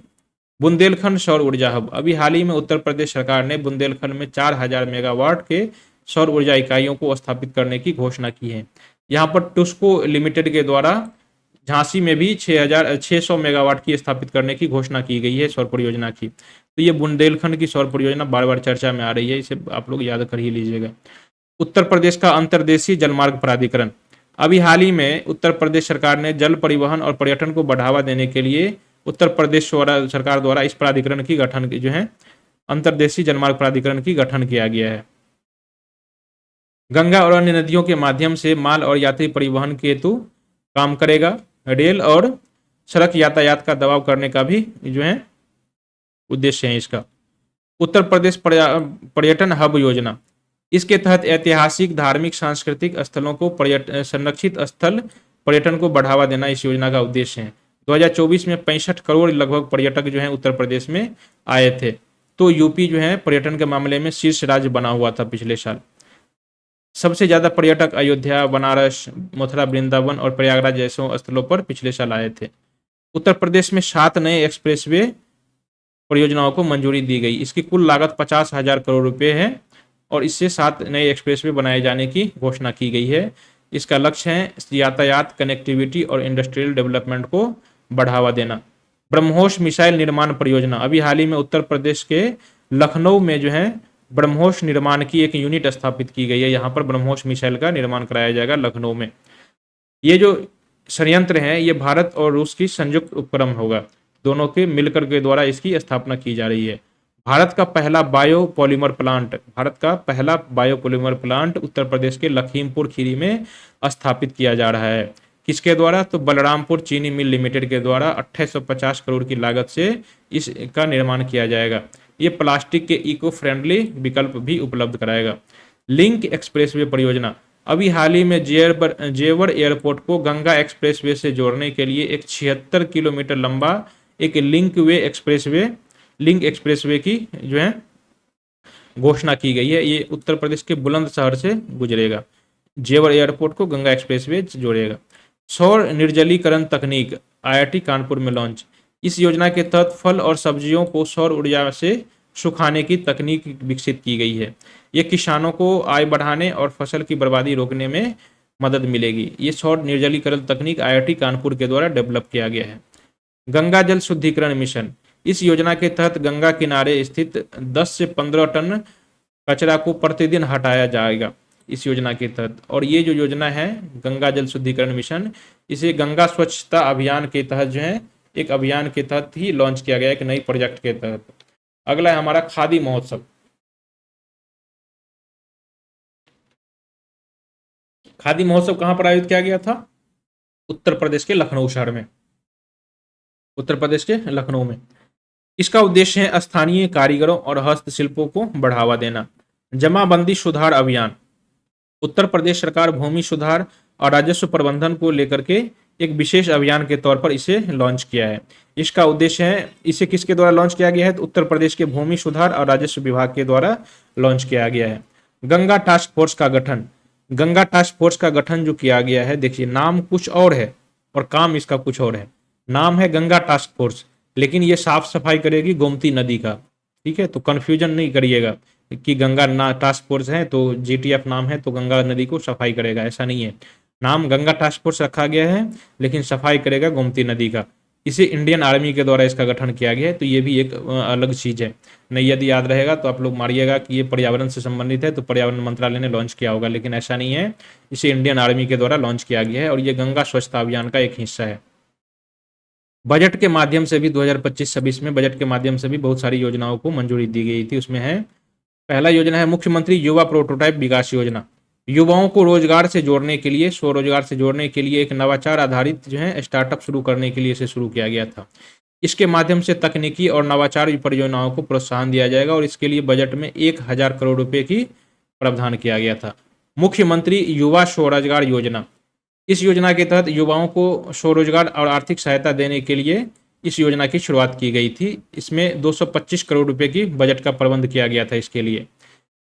बुंदेलखंड सौर ऊर्जा हब, अभी हाल ही में उत्तर प्रदेश सरकार ने बुंदेलखंड में 4000 मेगावाट के सौर ऊर्जा इकाइयों को स्थापित करने की घोषणा की है। यहाँ पर टुस्को लिमिटेड के द्वारा झांसी में भी 600 मेगावाट की स्थापित करने की घोषणा की गई है सौर परियोजना की। तो ये बुंदेलखंड की सौर परियोजना बार बार चर्चा में आ रही है, इसे आप लोग याद कर ही लीजिएगा। उत्तर प्रदेश का अंतर्देशीय जलमार्ग प्राधिकरण, अभी हाल ही में उत्तर प्रदेश सरकार ने जल परिवहन और पर्यटन को बढ़ावा देने के लिए उत्तर प्रदेश सरकार द्वारा इस प्राधिकरण की गठन जो है अंतर्देशीय जलमार्ग प्राधिकरण की गठन किया गया है। गंगा और अन्य नदियों के माध्यम से माल और यात्री परिवहन के हेतु काम करेगा। रेल और सड़क यातायात का दबाव करने का भी जो है उद्देश्य है इसका। उत्तर प्रदेश पर्यटन हब योजना, इसके तहत ऐतिहासिक धार्मिक सांस्कृतिक स्थलों को संरक्षित स्थल पर्यटन को बढ़ावा देना इस योजना का उद्देश्य है। 2024 में 65 करोड़ लगभग पर्यटक जो है उत्तर प्रदेश में आए थे। तो यूपी जो है पर्यटन के मामले में शीर्ष राज्य बना हुआ था पिछले साल। सबसे ज्यादा पर्यटक अयोध्या, बनारस, मथुरा, वृंदावन और प्रयागराज जैसे स्थलों पर पिछले साल आए थे। उत्तर प्रदेश में 7 नए एक्सप्रेसवे परियोजनाओं को मंजूरी दी गई। इसकी कुल लागत 50,000 करोड़ रुपए है और इससे 7 नए एक्सप्रेसवे बनाए जाने की घोषणा की गई है। इसका लक्ष्य है यातायात, कनेक्टिविटी और इंडस्ट्रियल डेवलपमेंट को बढ़ावा देना। ब्रह्मोस मिसाइल निर्माण परियोजना, अभी हाल ही में उत्तर प्रदेश के लखनऊ में जो है ब्रह्मोस निर्माण की एक यूनिट स्थापित की गई है। यहाँ पर ब्रह्मोस मिसाइल का निर्माण कराया जाएगा लखनऊ में। ये जो संयंत्र है ये भारत और रूस की संयुक्त उपक्रम होगा, दोनों के मिलकर के द्वारा इसकी स्थापना की जा रही है। भारत का पहला बायोपॉलीमर प्लांट उत्तर प्रदेश के लखीमपुर खीरी में स्थापित किया जा रहा है। किसके द्वारा? तो बलरामपुर चीनी मिल लिमिटेड के द्वारा 2850 करोड़ की लागत से इसका निर्माण किया जाएगा। ये प्लास्टिक के इको फ्रेंडली विकल्प भी उपलब्ध कराएगा। लिंक एक्सप्रेसवे परियोजना, अभी हाल ही में जेवर एयरपोर्ट को गंगा एक्सप्रेसवे से जोड़ने के लिए एक 76 किलोमीटर लंबा एक लिंक एक्सप्रेसवे की जो है घोषणा की गई है। ये उत्तर प्रदेश के बुलंदशहर से गुजरेगा। जेवर एयरपोर्ट को गंगा एक्सप्रेसवे जोड़ेगा। सौर निर्जलीकरण तकनीक IIT कानपुर में लॉन्च, इस योजना के तहत फल और सब्जियों को सौर ऊर्जा से सुखाने की तकनीक विकसित की गई है। ये किसानों को आय बढ़ाने और फसल की बर्बादी रोकने में मदद मिलेगी। ये सौर निर्जलीकरण तकनीक IIT कानपुर के द्वारा डेवलप किया गया है। गंगा जल शुद्धिकरण मिशन, इस योजना के तहत गंगा किनारे स्थित 10 से 15 टन कचरा को प्रतिदिन हटाया जाएगा इस योजना के तहत। और ये जो योजना है गंगा जल शुद्धिकरण मिशन, इसे गंगा स्वच्छता अभियान के तहत जो है एक अभियान के तहत ही लॉन्च किया गया, एक नई प्रोजेक्ट के तहत। अगला है हमारा खादी महोत्सव। खादी महोत्सव कहां पर आयोजित किया गया था? उत्तर प्रदेश के लखनऊ शहर में, उत्तर प्रदेश के लखनऊ में। इसका उद्देश्य है स्थानीय कारीगरों और हस्तशिल्पों को बढ़ावा देना। जमाबंदी सुधार अभियान, उत्तर प्रदेश सरकार भूमि सुधार और राजस्व प्रबंधन को लेकर के एक विशेष अभियान के तौर पर इसे लॉन्च किया है। इसका उद्देश्य है, इसे किसके द्वारा लॉन्च किया गया है? तो उत्तर प्रदेश के भूमि सुधार और राजस्व विभाग के द्वारा लॉन्च किया गया है। गंगा टास्क फोर्स का गठन, गंगा टास्क फोर्स का गठन जो किया गया है, देखिए नाम कुछ और है और काम इसका कुछ और है। नाम है गंगा टास्क फोर्स, लेकिन ये साफ सफाई करेगी गोमती नदी का। ठीक है, तो कंफ्यूजन नहीं करिएगा कि गंगा टास्क फोर्स है तो GTF नाम है तो गंगा नदी को सफाई करेगा, ऐसा नहीं है। नाम गंगा टास्क फोर्स रखा गया है लेकिन सफाई करेगा गोमती नदी का। इसे इंडियन आर्मी के द्वारा इसका गठन किया गया है, तो ये भी एक अलग चीज है। नहीं यदि याद रहेगा तो आप लोग मारिएगा कि ये पर्यावरण से संबंधित है तो पर्यावरण मंत्रालय ने लॉन्च किया होगा, लेकिन ऐसा नहीं है। इसे इंडियन आर्मी के द्वारा लॉन्च किया गया है और ये गंगा स्वच्छता अभियान का एक हिस्सा है। बजट के माध्यम से भी 2025-26 में बजट के माध्यम से भी बहुत सारी योजनाओं को मंजूरी दी गई थी। उसमें है पहला योजना है मुख्यमंत्री युवा प्रोटोटाइप विकास योजना। युवाओं को रोजगार से जोड़ने के लिए, स्वरोजगार से जोड़ने के लिए एक नवाचार आधारित जो है स्टार्टअप शुरू करने के लिए इसे शुरू किया गया था। इसके माध्यम से तकनीकी और नवाचार परियोजनाओं को प्रोत्साहन दिया जाएगा और इसके लिए बजट में 1,000 करोड़ रुपए की प्रावधान किया गया था। मुख्यमंत्री युवा स्वरोजगार योजना, इस योजना के तहत युवाओं को स्वरोजगार और आर्थिक सहायता देने के लिए इस योजना की शुरुआत की गई थी। इसमें 225 करोड़ रुपए की बजट का प्रबंध किया गया था इसके लिए।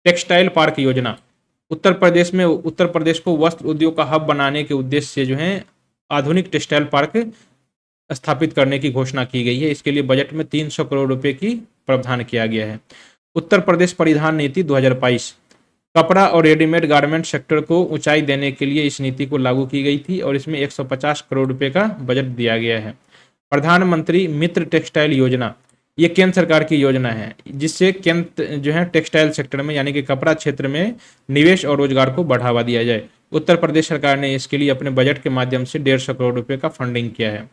टेक्सटाइल पार्क योजना, उत्तर प्रदेश को वस्त्र उद्योग का हब बनाने के उद्देश्य से जो है आधुनिक टेक्सटाइल पार्क स्थापित करने की घोषणा की गई है। इसके लिए बजट में 300 करोड़ रुपए की प्रावधान किया गया है। उत्तर प्रदेश परिधान नीति 2022, कपड़ा और रेडीमेड गारमेंट सेक्टर को ऊंचाई देने के लिए इस नीति को लागू की गई थी और इसमें 150 करोड़ रुपए का बजट दिया गया है। प्रधानमंत्री मित्र टेक्सटाइल योजना, ये केंद्र सरकार की योजना है जिससे केंद्र जो है टेक्सटाइल सेक्टर में यानी कि कपड़ा क्षेत्र में निवेश और रोजगार को बढ़ावा दिया जाए। उत्तर प्रदेश सरकार ने इसके लिए अपने बजट के माध्यम से 150 करोड़ रुपए का फंडिंग किया है।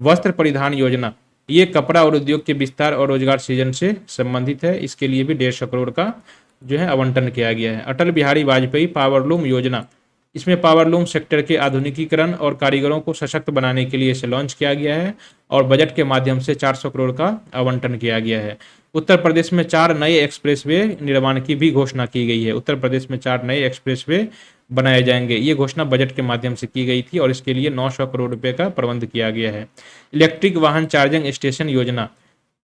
वस्त्र परिधान योजना, ये कपड़ा और उद्योग के विस्तार और रोजगार सृजन से संबंधित है। इसके लिए भी 150 करोड़ का जो है आवंटन किया गया है। अटल बिहारी वाजपेयी पावरलूम योजना, इसमें पावरलूम सेक्टर के आधुनिकीकरण और कारीगरों को सशक्त बनाने के लिए इसे लॉन्च किया गया है और बजट के माध्यम से 400 करोड़ का आवंटन किया गया है। उत्तर प्रदेश में 4 नए एक्सप्रेसवे निर्माण की भी घोषणा की गई है। उत्तर प्रदेश में 4 नए एक्सप्रेसवे बनाए जाएंगे, ये घोषणा बजट के माध्यम से की गई थी और इसके लिए 900 करोड़ रुपए का प्रबंध किया गया है। इलेक्ट्रिक वाहन चार्जिंग स्टेशन योजना,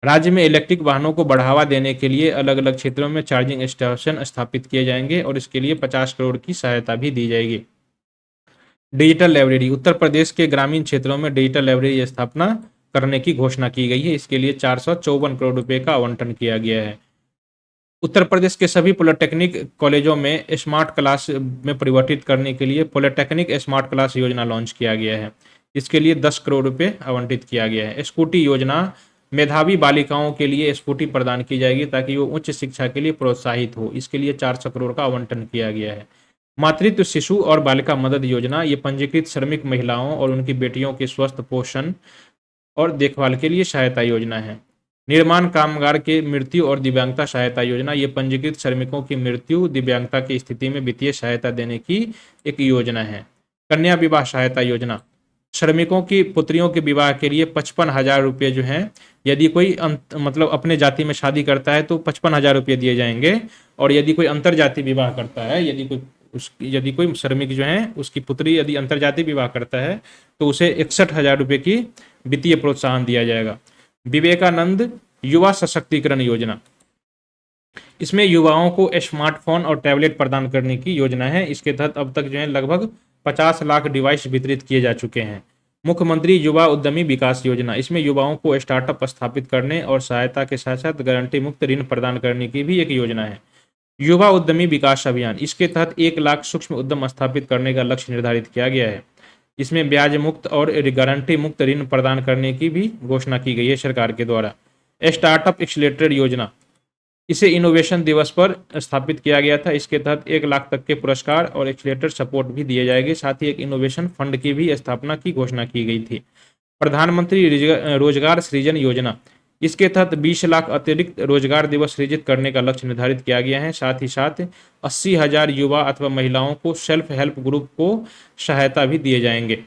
राज्य में इलेक्ट्रिक वाहनों को बढ़ावा देने के लिए अलग अलग क्षेत्रों में चार्जिंग स्टेशन स्थापित किए जाएंगे और इसके लिए 50 करोड़ की सहायता भी दी जाएगी। डिजिटल लाइब्रेरी, उत्तर प्रदेश के ग्रामीण क्षेत्रों में डिजिटल लाइब्रेरी स्थापना करने की घोषणा की गई है। इसके लिए 454 करोड़ रुपए का आवंटन किया गया है। उत्तर प्रदेश के सभी पॉलिटेक्निक कॉलेजों में स्मार्ट क्लास में परिवर्तित करने के लिए पॉलिटेक्निक स्मार्ट क्लास योजना लॉन्च किया गया है। इसके लिए 10 करोड़ रुपए आवंटित किया गया है। स्कूटी योजना, मेधावी बालिकाओं के लिए स्कूटी प्रदान की जाएगी ताकि वो उच्च शिक्षा के लिए प्रोत्साहित हो। इसके लिए 400 करोड़ का आवंटन किया गया है। मातृत्व शिशु और बालिका मदद योजना, ये पंजीकृत श्रमिक महिलाओं और उनकी बेटियों के स्वस्थ पोषण और देखभाल के लिए सहायता योजना है। निर्माण कामगार के मृत्यु और दिव्यांगता सहायता योजना, ये पंजीकृत श्रमिकों की मृत्यु दिव्यांगता की स्थिति में वित्तीय सहायता देने की एक योजना है। कन्या विवाह सहायता योजना, श्रमिकों की पुत्रियों के विवाह के लिए 55,000 रुपये जो है, यदि कोई मतलब अपने जाति में शादी करता है तो 55,000 रुपये दिए जाएंगे और यदि कोई अंतर जाति विवाह करता है, यदि कोई श्रमिक जो है उसकी पुत्री यदि अंतरजातीय विवाह करता है तो उसे 61,000 रुपये की वित्तीय प्रोत्साहन दिया जाएगा। विवेकानंद युवा सशक्तिकरण योजना, इसमें युवाओं को स्मार्टफोन और टैबलेट प्रदान करने की योजना है। इसके तहत अब तक जो है लगभग 50 लाख डिवाइस वितरित किए जा चुके हैं। मुख्यमंत्री युवा उद्यमी विकास योजना, इसमें युवाओं को स्टार्टअप स्थापित करने और सहायता के साथ साथ गारंटी मुक्त ऋण प्रदान करने की भी एक योजना है। युवा उद्यमी विकास अभियान, इसके तहत 1 लाख सूक्ष्म उद्यम स्थापित करने का लक्ष्य निर्धारित किया गया है। इसमें ब्याज मुक्त और गारंटी मुक्त ऋण प्रदान करने की भी घोषणा की गई है सरकार के द्वारा। स्टार्टअप एक्सीलरेटर योजना, इसे इनोवेशन दिवस पर स्थापित किया गया था। इसके तहत 1 लाख तक के पुरस्कार और एक्सीलरेटर सपोर्ट भी दिए जाएंगे। साथ ही एक इनोवेशन फंड की भी स्थापना की घोषणा की गई थी। प्रधानमंत्री रोजगार सृजन योजना, इसके तहत 20 लाख अतिरिक्त रोजगार दिवस सृजित करने का लक्ष्य निर्धारित किया गया है। साथ ही साथ 80,000 युवा अथवा महिलाओं को सेल्फ हेल्प ग्रुप को सहायता भी दिए जाएंगे।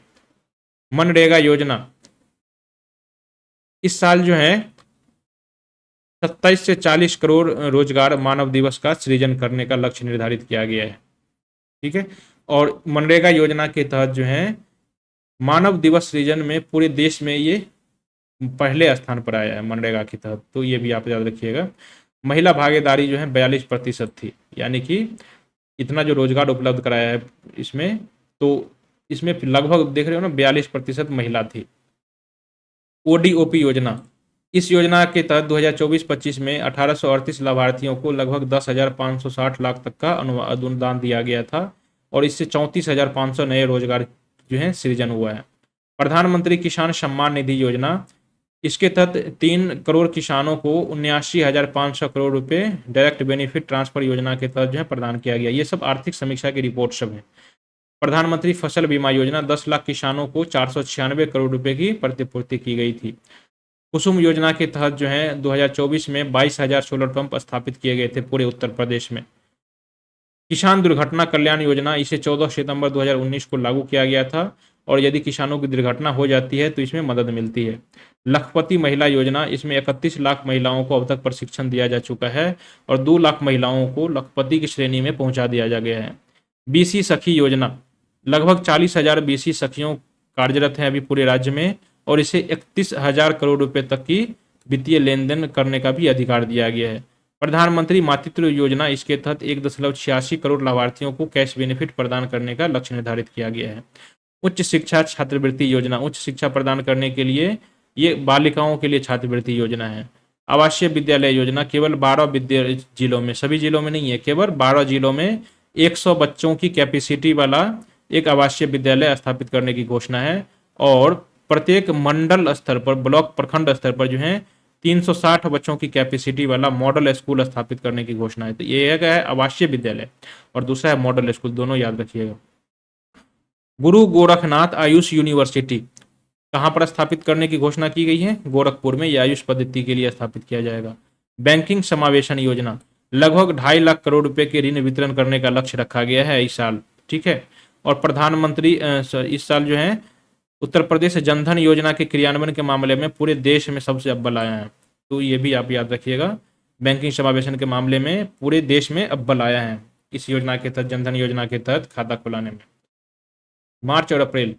मनरेगा योजना, इस साल जो है 27 से 40 करोड़ रोजगार मानव दिवस का सृजन करने का लक्ष्य निर्धारित किया गया है। ठीक है, और मनरेगा योजना के तहत जो है मानव दिवस सृजन में पूरे देश में ये पहले स्थान पर आया है मनरेगा के तहत, तो ये भी आप याद रखिएगा। महिला भागीदारी जो है 42% थी, यानी कि इतना जो रोजगार उपलब्ध कराया है इसमें, तो इसमें लगभग देख रहे हो ना 42% महिला थी। ओडीओपी योजना, इस योजना के तहत 2024-25 में 1838 लाभार्थियों को लगभग 10,560 लाख तक का अनुदान दिया गया था और इससे 34,500 नए रोजगार जो है सृजन हुआ है। प्रधानमंत्री किसान सम्मान निधि योजना, इसके तहत 3 करोड़ किसानों को 79,500 करोड़ रुपए डायरेक्ट बेनिफिट ट्रांसफर योजना के तहत जो है प्रदान किया गया। ये सब आर्थिक समीक्षा की रिपोर्ट सब है। प्रधानमंत्री फसल बीमा योजना, 10 लाख किसानों को 496 करोड़ रुपए की प्रतिपूर्ति की गई थी। कुसुम योजना के तहत जो है 2024 में 22,000 सोलर पंप स्थापित किए गए थे पूरे उत्तर प्रदेश में। किसान दुर्घटना कल्याण योजना, इसे 14 सितंबर 2019 को लागू किया गया था और यदि किसानों की दुर्घटना हो जाती है तो इसमें मदद मिलती है। लखपति महिला योजना, इसमें 31 लाख महिलाओं को अब तक प्रशिक्षण दिया जा चुका है और 2 लाख महिलाओं को लखपति की श्रेणी में पहुंचा दिया जा गया है। बीसी सखी योजना, लगभग 40,000 बीसी सखियों कार्यरत हैं अभी पूरे राज्य में और इसे 31,000 करोड़ रुपए तक की वित्तीय लेन देन करने का भी अधिकार दिया गया है। प्रधानमंत्री मातृत्व योजना, इसके तहत 1.86 करोड़ लाभार्थियों को कैश बेनिफिट प्रदान करने का लक्ष्य निर्धारित किया गया है। उच्च शिक्षा छात्रवृत्ति योजना, उच्च शिक्षा प्रदान करने के लिए ये बालिकाओं के लिए छात्रवृत्ति योजना है। आवासीय विद्यालय योजना, केवल 12 जिलों में, सभी जिलों में नहीं है, केवल 12 जिलों में 100 बच्चों की कैपेसिटी वाला एक आवासीय विद्यालय स्थापित करने की घोषणा है और प्रत्येक मंडल स्तर पर, ब्लॉक प्रखंड स्तर पर जो है 360 बच्चों की कैपेसिटी वाला मॉडल स्कूल स्थापित करने की घोषणा है। तो ये एक है आवासीय विद्यालय और दूसरा है मॉडल स्कूल, दोनों याद रखिएगा। गुरु गोरखनाथ आयुष यूनिवर्सिटी कहाँ पर स्थापित करने की घोषणा की गई है? गोरखपुर में। यह आयुष पद्धति के लिए स्थापित किया जाएगा। बैंकिंग समावेशन योजना, लगभग 2.5 लाख करोड़ रुपए के ऋण वितरण करने का लक्ष्य रखा गया है इस साल, ठीक है। और प्रधानमंत्री इस साल जो है उत्तर प्रदेश जनधन योजना के क्रियान्वयन के मामले में पूरे देश में सबसे अव्वल आया है, तो ये भी आप याद रखिएगा। बैंकिंग समावेशन के मामले में पूरे देश में अव्वल आया है इस योजना के तहत, जनधन योजना के तहत खाता खुलाने में। मार्च और अप्रैल,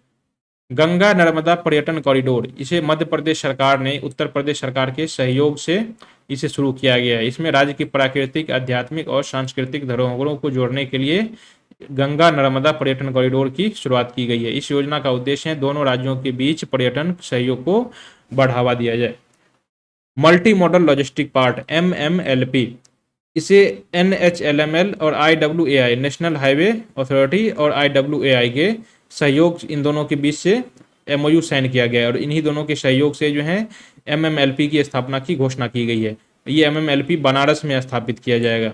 गंगा नर्मदा पर्यटन कॉरिडोर, इसे मध्य प्रदेश सरकार ने उत्तर प्रदेश सरकार के सहयोग से इसे शुरू किया गया है। इसमें राज्य की प्राकृतिक, आध्यात्मिक और सांस्कृतिक धरोहरों को जोड़ने के लिए गंगा नर्मदा पर्यटन कॉरिडोर की शुरुआत की गई है। इस योजना का उद्देश्य है दोनों राज्यों के बीच पर्यटन सहयोग को बढ़ावा दिया जाए। Multi modal logistic part, MMLP, इसे NHLML और IAAI, नेशनल हाईवे अथॉरिटी और IAAI के सहयोग, इन दोनों के बीच से MOU साइन किया गया है और इन्हीं दोनों के सहयोग से जो है MMLP की स्थापना की घोषणा की गई है। ये MMLP बनारस में स्थापित किया जाएगा।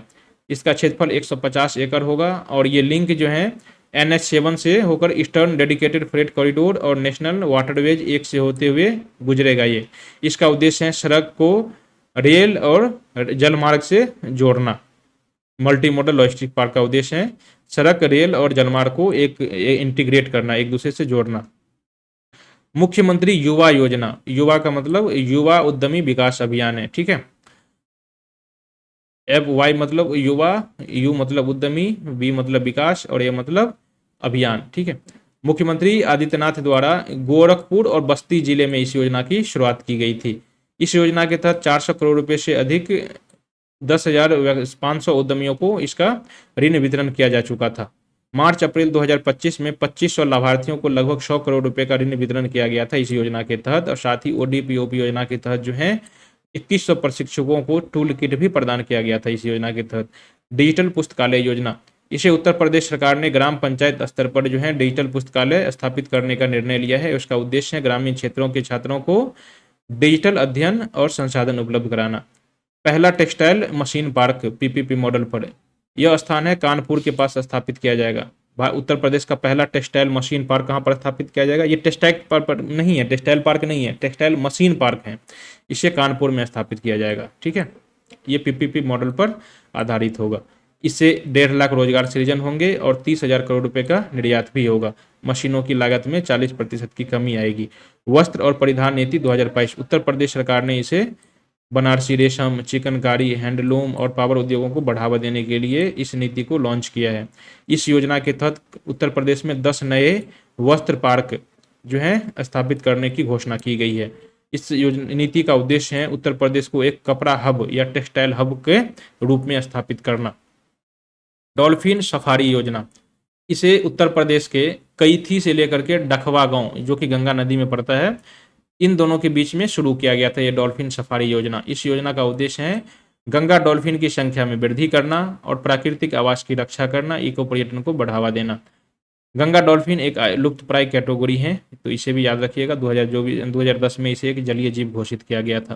इसका क्षेत्रफल 150 एकड़ होगा और ये लिंक जो है NH7 से होकर ईस्टर्न डेडिकेटेड फ्रेट कॉरिडोर और नेशनल वाटरवेज 1 से होते हुए गुजरेगा। ये इसका उद्देश्य है सड़क को रेल और जलमार्ग से जोड़ना। मल्टी मॉडल लॉजिस्टिक पार्क का उद्देश्य है सड़क, रेल और जलमार्ग को एक इंटीग्रेट करना, एक दूसरे से जोड़ना। मुख्यमंत्री युवा योजना, युवा का मतलब युवा उद्यमी विकास अभियान है, ठीक है। FY मतलब युवा, U मतलब उद्यमी, V मतलब विकास और A मतलब अभियान, ठीक है। मुख्यमंत्री आदित्यनाथ द्वारा गोरखपुर और बस्ती जिले में इस योजना की शुरुआत की गई थी। इस योजना के तहत 400 करोड़ रुपए से अधिक 10,500 उद्यमियों को इसका ऋण वितरण किया जा चुका था। मार्च अप्रैल 2025 में 2500 लाभार्थियों को लगभग 100 करोड़ रुपए का ऋण वितरण किया गया था इस योजना के तहत और साथ ही ODPOP योजना के तहत जो है 2100 प्रशिक्षकों को टूल किट भी प्रदान किया गया था इस योजना के तहत। डिजिटल पुस्तकालय योजना, इसे उत्तर प्रदेश सरकार ने ग्राम पंचायत स्तर पर जो है डिजिटल पुस्तकालय स्थापित करने का निर्णय लिया है। उसका उद्देश्य है ग्रामीण क्षेत्रों के छात्रों को डिजिटल अध्ययन और संसाधन उपलब्ध कराना। पहला textile machine park PPP model पर, यह स्थान है कानपुर के पास स्थापित किया जाएगा। उत्तर प्रदेश का पहला टेक्सटाइल मशीन पार्क कहाँ पर स्थापित किया जाएगा? ये टेक्सटाइल पार्क नहीं है, टेक्सटाइल पार्क नहीं है, टेक्सटाइल मशीन पार्क है, इसे कानपुर में स्थापित किया जाएगा, ठीक है। ये PPP मॉडल पर आधारित होगा। इससे 1.5 लाख रोजगार सृजन होंगे और 30,000 करोड़ रुपए का निर्यात भी होगा। मशीनों की लागत में 40% की कमी आएगी। वस्त्र और परिधान नीति 2022, उत्तर प्रदेश सरकार ने इसे बनारसी रेशम, चिकनकारी, हैंडलूम और पावर उद्योगों को बढ़ावा देने के लिए इस नीति को लॉन्च किया है। इस योजना के तहत उत्तर प्रदेश में 10 नए वस्त्र पार्क जो है स्थापित करने की घोषणा की गई है। इस नीति का उद्देश्य है उत्तर प्रदेश को एक कपड़ा हब या टेक्सटाइल हब के रूप में स्थापित करना। डॉल्फिन सफारी योजना, इसे उत्तर प्रदेश के कैथी से लेकर के डखवा गांव जो कि गंगा नदी में पड़ता है, इन दोनों के बीच में शुरू किया गया था ये डॉल्फिन सफारी योजना। इस योजना का उद्देश्य है गंगा डॉल्फिन की संख्या में वृद्धि करना और प्राकृतिक आवास की रक्षा करना, इको पर्यटन को बढ़ावा देना। गंगा डॉल्फिन एक लुप्तप्राय कैटेगरी है, तो इसे भी याद रखिएगा। 2010 में इसे एक जलीय जीव घोषित किया गया था।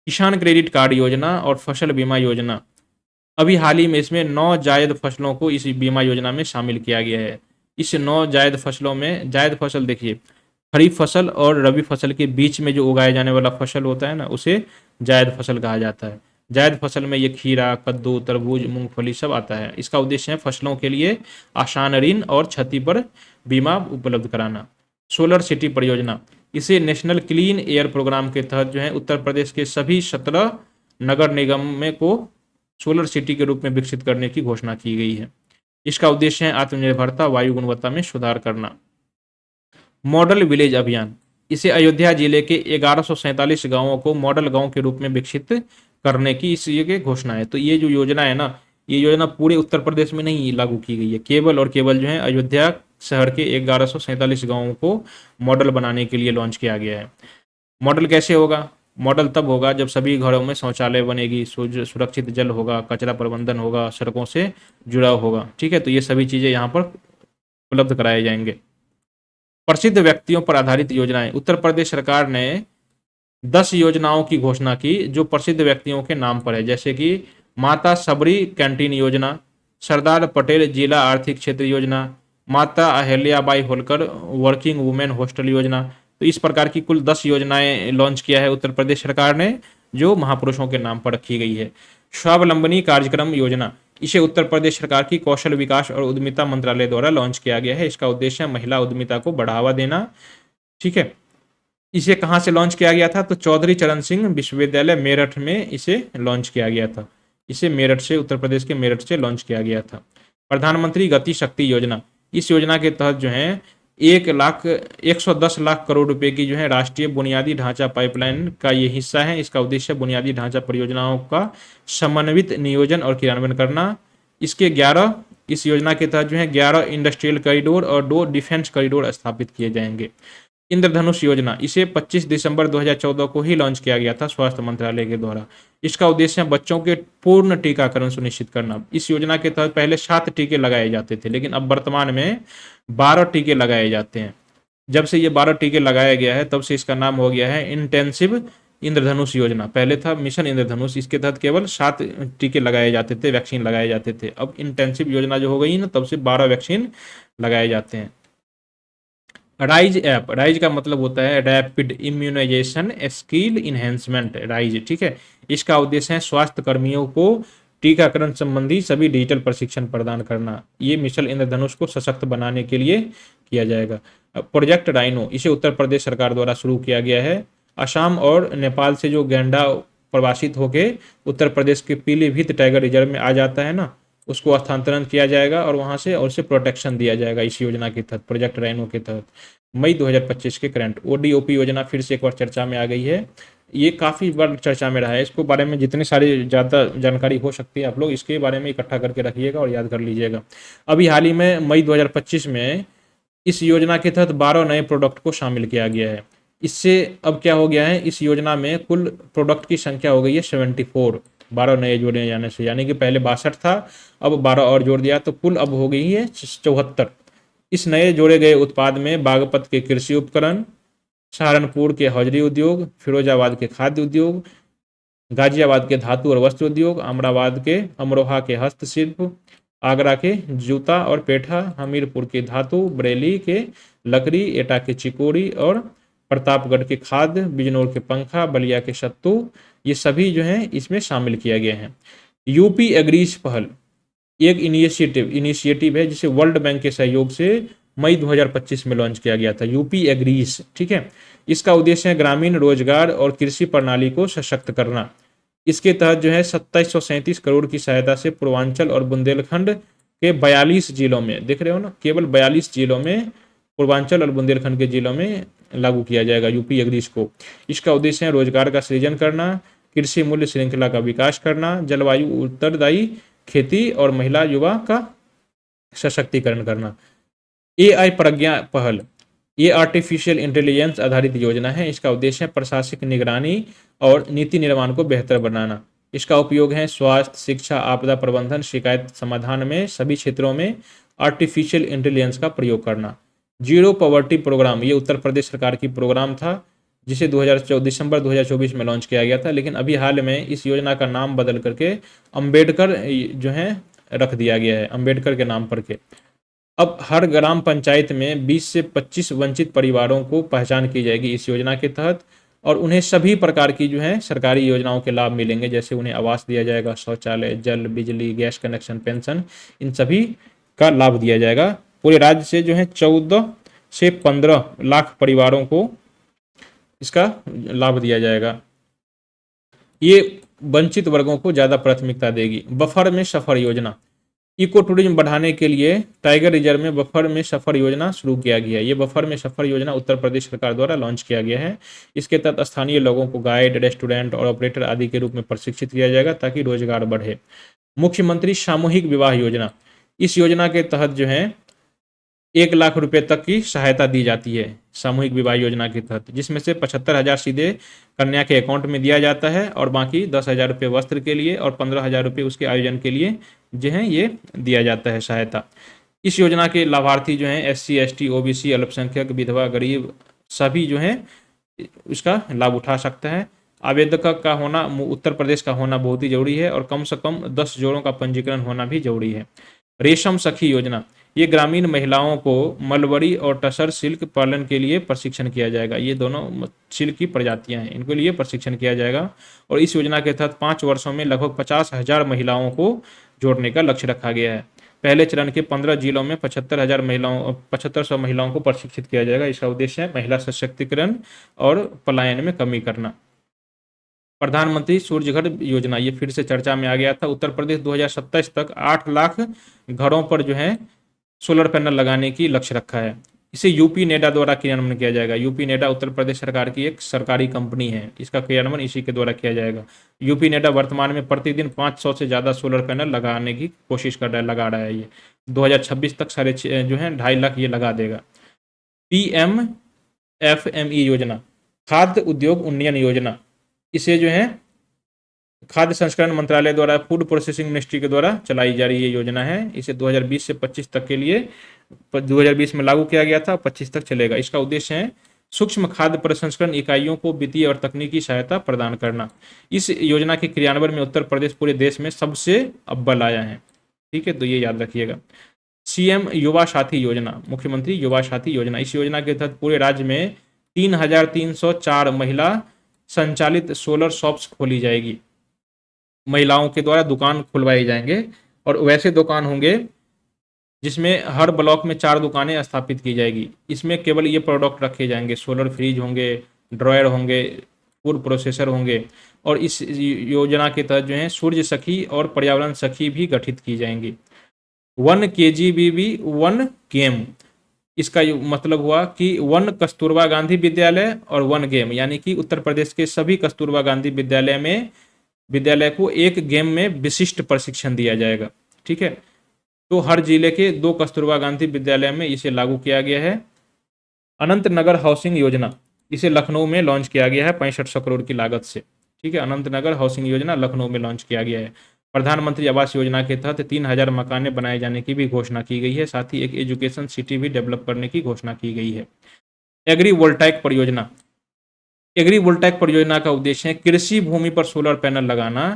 किसान क्रेडिट कार्ड योजना और फसल बीमा योजना, अभी हाल ही में इसमें 9 जायद फसलों को इस बीमा योजना में शामिल किया गया है। इस 9 जायद फसलों में, जायद फसल देखिए, खरीफ फसल और रबी फसल के बीच में जो उगाए जाने वाला फसल होता है ना, उसे जायद फसल कहा जाता है। जायद फसल में ये खीरा, कद्दू, तरबूज, मूंगफली सब आता है। इसका उद्देश्य है फसलों के लिए आसान ऋण और क्षति पर बीमा उपलब्ध कराना। सोलर सिटी परियोजना, इसे नेशनल क्लीन एयर प्रोग्राम के तहत जो है उत्तर प्रदेश के सभी 17 नगर निगम में को सोलर सिटी के रूप में विकसित करने की घोषणा की गई है। इसका उद्देश्य है आत्मनिर्भरता, वायु गुणवत्ता में सुधार करना। मॉडल विलेज अभियान, इसे अयोध्या जिले के 1147 गांवों को मॉडल गांव के रूप में विकसित करने की इस ये घोषणा है। तो ये जो योजना है ना, ये योजना पूरे उत्तर प्रदेश में नहीं लागू की गई है, केवल और केवल जो है अयोध्या शहर के 1147 गांवों को मॉडल बनाने के लिए लॉन्च किया गया है। मॉडल कैसे होगा? मॉडल तब होगा जब सभी घरों में शौचालय बनेगी, सुरक्षित जल होगा, कचरा प्रबंधन होगा, सड़कों से जुड़ाव होगा। ठीक है, तो ये सभी चीजें यहाँ पर उपलब्ध कराए जाएंगे। प्रसिद्ध व्यक्तियों पर आधारित योजनाएं, उत्तर प्रदेश सरकार ने 10 योजनाओं की घोषणा की जो प्रसिद्ध व्यक्तियों के नाम पर है, जैसे कि माता सबरी कैंटीन योजना, सरदार पटेल जिला आर्थिक क्षेत्र योजना, माता Ahilyabai Holkar working women hostel योजना। तो इस प्रकार की कुल 10 योजनाएं लॉन्च किया है उत्तर प्रदेश सरकार ने, जो महापुरुषों के नाम पर रखी गई है। स्वावलंबनी कार्यक्रम योजना, इसे उत्तर प्रदेश सरकार की कौशल विकास और उद्यमिता मंत्रालय द्वारा लॉन्च किया गया है। इसका उद्देश्य है महिला उद्यमिता को बढ़ावा देना। ठीक है, इसे कहाँ से लॉन्च किया गया था? तो चौधरी चरण सिंह विश्वविद्यालय मेरठ में इसे लॉन्च किया गया था। इसे मेरठ से, उत्तर प्रदेश के मेरठ से लॉन्च किया गया था। प्रधानमंत्री गति शक्ति योजना, इस योजना के तहत जो है 110 लाख करोड़ रुपए की जो है राष्ट्रीय बुनियादी ढांचा पाइपलाइन का ये हिस्सा है। इसका उद्देश्य बुनियादी ढांचा परियोजनाओं का समन्वित नियोजन और क्रियान्वयन करना। इस योजना के तहत जो है 11 इंडस्ट्रियल कॉरिडोर और 2 डिफेंस कॉरिडोर स्थापित किए जाएंगे। इंद्रधनुष योजना, इसे 25 दिसंबर 2014 को ही लॉन्च किया गया था स्वास्थ्य मंत्रालय के द्वारा। इसका उद्देश्य है बच्चों के पूर्ण टीकाकरण सुनिश्चित करना। इस योजना के तहत पहले 7 टीके लगाए जाते थे, लेकिन अब वर्तमान में 12 टीके लगाए जाते हैं। जब से ये 12 टीके लगाया गया है तब से इसका नाम हो गया है इंटेंसिव इंद्रधनुष योजना। पहले था मिशन इंद्रधनुष, इसके तहत केवल 7 टीके लगाए जाते थे, वैक्सीन लगाए जाते थे। अब इंटेंसिव योजना जो हो गई ना, तब से 12 वैक्सीन लगाए जाते हैं। राइज ऐप, राइज का मतलब होता है rapid immunization skill enhancement, RISE. ठीक है, इसका उद्देश्य है स्वास्थ्य कर्मियों को टीकाकरण संबंधी सभी डिजिटल प्रशिक्षण प्रदान करना। ये मिशन इंद्रधनुष को सशक्त बनाने के लिए किया जाएगा। प्रोजेक्ट राइनो, इसे उत्तर प्रदेश सरकार द्वारा शुरू किया गया है। असम और नेपाल से जो गैंडा प्रवासित होकर उत्तर प्रदेश के पीलीभीत टाइगर रिजर्व में आ जाता है ना, उसको स्थानांतरण किया जाएगा और वहां से और उसे प्रोटेक्शन दिया जाएगा इस योजना के तहत, प्रोजेक्ट राइनो के तहत। मई 2025 के करंट ओडीओपी योजना फिर से एक बार चर्चा में आ गई है। ये काफ़ी बार चर्चा में रहा है। इसको बारे में जितनी सारी ज़्यादा जानकारी हो सकती है आप लोग इसके बारे में इकट्ठा करके रखिएगा और याद कर लीजिएगा। अभी हाल ही में मई 2025 में इस योजना के तहत 12 नए प्रोडक्ट को शामिल किया गया है। इससे अब क्या हो गया है, इस योजना में कुल प्रोडक्ट की संख्या हो गई है 74, 12 नए जोड़े जाने से, यानी कि पहले 62 था, अब 12 और जोड़ दिया तो कुल अब हो गई है 74। इस नए जोड़े गए उत्पाद में बागपत के कृषि उपकरण, सहारनपुर के हौजरी उद्योग, फिरोजाबाद के खाद्य उद्योग, गाजियाबाद के धातु और वस्त्र उद्योग, अमरोहा के हस्तशिल्प, आगरा के जूता और पेठा, हमीरपुर के धातु, बरेली के लकड़ी, एटा के चिकोड़ी और प्रतापगढ़ के खाद्य, बिजनौर के पंखा, बलिया के सत्तू, ये सभी जो हैं इसमें शामिल किया गया है। यूपी एग्रीज पहल एक इनिशिएटिव है जिसे वर्ल्ड बैंक के सहयोग से मई 2025 में लॉन्च किया गया था, यूपी एग्रीज। ठीक है, इसका उद्देश्य है ग्रामीण रोजगार और कृषि प्रणाली को सशक्त करना। इसके तहत जो है 2737 करोड़ की सहायता से पूर्वांचल और बुंदेलखंड के 42 जिलों में, देख रहे हो ना, केवल 42 जिलों में, पूर्वांचल और बुंदेलखंड के जिलों में लागू किया जाएगा यूपी एग्रीज को। इसका उद्देश्य है रोजगार का सृजन करना, कृषि मूल्य श्रृंखला का विकास करना, जलवायु उत्तरदायी खेती और महिला युवा का सशक्तिकरण करना। एआई प्रज्ञा पहल, ये आर्टिफिशियल इंटेलिजेंस आधारित योजना है। इसका उद्देश्य है प्रशासनिक निगरानी और नीति निर्माण को बेहतर बनाना। इसका उपयोग है स्वास्थ्य, शिक्षा, आपदा प्रबंधन, शिकायत समाधान में सभी क्षेत्रों में आर्टिफिशियल इंटेलिजेंस का प्रयोग करना। जीरो पॉवर्टी प्रोग्राम, ये उत्तर प्रदेश सरकार की प्रोग्राम था जिसे दिसंबर 2024 में लॉन्च किया गया था, लेकिन अभी हाल में इस योजना का नाम बदल करके अंबेडकर जो है रख दिया गया है, अंबेडकर के नाम पर के। अब हर ग्राम पंचायत में 20 से 25 वंचित परिवारों को पहचान की जाएगी इस योजना के तहत, और उन्हें सभी प्रकार की जो है सरकारी योजनाओं के लाभ मिलेंगे, जैसे उन्हें आवास दिया जाएगा, शौचालय, जल, बिजली, गैस कनेक्शन, पेंशन, इन सभी का लाभ दिया जाएगा। पूरे राज्य से जो है 14 से 15 लाख परिवारों को इसका लाभ दिया जाएगा। ये वंचित वर्गों को ज़्यादा प्राथमिकता देगी। बफर में सफर योजना, इको टूरिज्म बढ़ाने के लिए टाइगर रिजर्व में बफर में सफर योजना शुरू किया गया है। ये बफर में सफर योजना उत्तर प्रदेश सरकार द्वारा लॉन्च किया गया है। इसके तहत स्थानीय लोगों को गाइड, रेस्टोरेंट और ऑपरेटर आदि के रूप में प्रशिक्षित किया जाएगा ताकि रोजगार बढ़े। मुख्यमंत्री सामूहिक विवाह योजना, इस योजना के तहत जो है 1 लाख रुपए तक की सहायता दी जाती है सामूहिक विवाह योजना के तहत, जिसमें से 75,000 सीधे कन्या के अकाउंट में दिया जाता है और बाकी 10,000 रुपये वस्त्र के लिए और 15,000 रुपये उसके आयोजन के लिए जो है ये दिया जाता है सहायता। इस योजना के लाभार्थी जो हैं SC, ST, OBC, अल्पसंख्यक, विधवा, गरीब सभी जो हैं इसका लाभ उठा सकते हैं। आवेदक का होना, उत्तर प्रदेश का होना बहुत ही जरूरी है और कम से कम 10 जोड़ों का पंजीकरण होना भी जरूरी है। रेशम सखी योजना, ये ग्रामीण महिलाओं को मलबरी और टसर सिल्क पालन के लिए प्रशिक्षण किया जाएगा। ये दोनों सिल्क की प्रजातियां हैं, इनके लिए प्रशिक्षण किया जाएगा और इस योजना के तहत 5 वर्षों में लगभग 50,000 महिलाओं को जोड़ने का लक्ष्य रखा गया है। पहले चरण के 15 जिलों में 75,000 महिलाओं को प्रशिक्षित किया जाएगा। इसका उद्देश्य है महिला सशक्तिकरण और पलायन में कमी करना। प्रधानमंत्री सूर्यघर योजना, ये फिर से चर्चा में आ गया था। उत्तर प्रदेश 2027 तक 8 लाख घरों पर जो है सोलर पैनल लगाने की लक्ष्य रखा है। इसे यूपी नेडा द्वारा क्रियान्वयन किया जाएगा। यूपी नेडा उत्तर प्रदेश सरकार की एक सरकारी कंपनी है, इसका क्रियान्वयन इसी के द्वारा किया जाएगा। यूपी नेडा वर्तमान में प्रतिदिन 500 से ज़्यादा सोलर पैनल लगाने की कोशिश कर रहा है, लगा रहा है। ये 2026 तक साढ़े जो है 2.5 लाख ये लगा देगा। PMFME योजना, खाद्य उद्योग उन्नयन योजना, इसे जो है खाद्य संस्करण मंत्रालय द्वारा फूड प्रोसेसिंग मिनिस्ट्री के द्वारा चलाई जा रही ये योजना है। इसे 2020 से 25 तक के लिए 2020 में लागू किया गया था, 25 तक चलेगा। इसका उद्देश्य है सूक्ष्म खाद्य प्रसंस्करण इकाइयों को वित्तीय और तकनीकी सहायता प्रदान करना। इस योजना के क्रियान्वयन में उत्तर प्रदेश पूरे देश में सबसे अव्वल आया है। ठीक है, तो ये याद रखिएगा। CM युवा साथी योजना, मुख्यमंत्री युवा साथी योजना, इस योजना के तहत पूरे राज्य में 3,304 महिला संचालित सोलर शॉप्स खोली जाएगी। महिलाओं के द्वारा दुकान खुलवाए जाएंगे और वैसे दुकान होंगे जिसमें हर ब्लॉक में 4 दुकानें स्थापित की जाएगी। इसमें केवल ये प्रोडक्ट रखे जाएंगे, सोलर फ्रिज होंगे, ड्रॉयर होंगे, फूड प्रोसेसर होंगे। और इस योजना के तहत जो है सूर्य सखी और पर्यावरण सखी भी गठित की जाएंगी। 1 KGBB 1 गेम, इसका मतलब हुआ कि 1 कस्तूरबा गांधी विद्यालय और 1 गेम, यानी कि उत्तर प्रदेश के सभी कस्तूरबा गांधी विद्यालय को एक गेम में विशिष्ट प्रशिक्षण दिया जाएगा। ठीक है, तो हर जिले के 2 कस्तूरबा गांधी विद्यालय में इसे लागू किया गया है। अनंतनगर हाउसिंग योजना, इसे लखनऊ में लॉन्च किया गया है 6500 करोड़ की लागत से। ठीक है, अनंतनगर हाउसिंग योजना लखनऊ में लॉन्च किया गया है। प्रधानमंत्री आवास योजना के तहत 3,000 मकानें बनाए जाने की भी घोषणा की गई है। साथ ही एक एजुकेशन सिटी भी डेवलप करने की घोषणा की गई है। एग्रीवोल्टाइक परियोजना, एग्रीवोल्टाइक परियोजना का उद्देश्य है कृषि भूमि पर सोलर पैनल लगाना,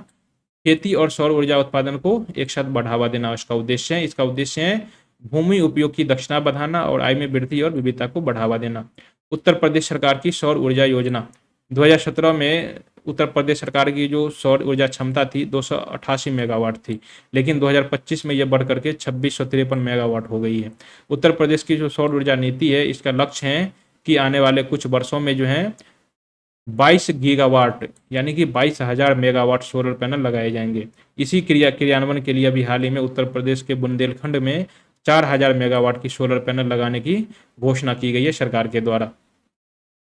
खेती और सौर ऊर्जा उत्पादन को एक साथ बढ़ावा देना इसका उद्देश्य है। इसका उद्देश्य है भूमि उपयोग की दक्षता बढ़ाना और आय में वृद्धि और विविधता को बढ़ावा देना। उत्तर प्रदेश सरकार की सौर ऊर्जा योजना, 2017 में उत्तर प्रदेश सरकार की जो सौर ऊर्जा क्षमता थी 288 मेगावाट थी, लेकिन 2025 में यह बढ़ करके 2653 मेगावाट हो गई है। उत्तर प्रदेश की जो सौर ऊर्जा नीति है, इसका लक्ष्य है कि आने वाले कुछ वर्षों में जो है 22 गीगावाट यानी कि 22,000 मेगावाट सोलर पैनल लगाए जाएंगे। इसी क्रियान्वयन के लिए अभी हाल ही में उत्तर प्रदेश के बुंदेलखंड में 4,000 मेगावाट की सोलर पैनल लगाने की घोषणा की गई है सरकार के द्वारा।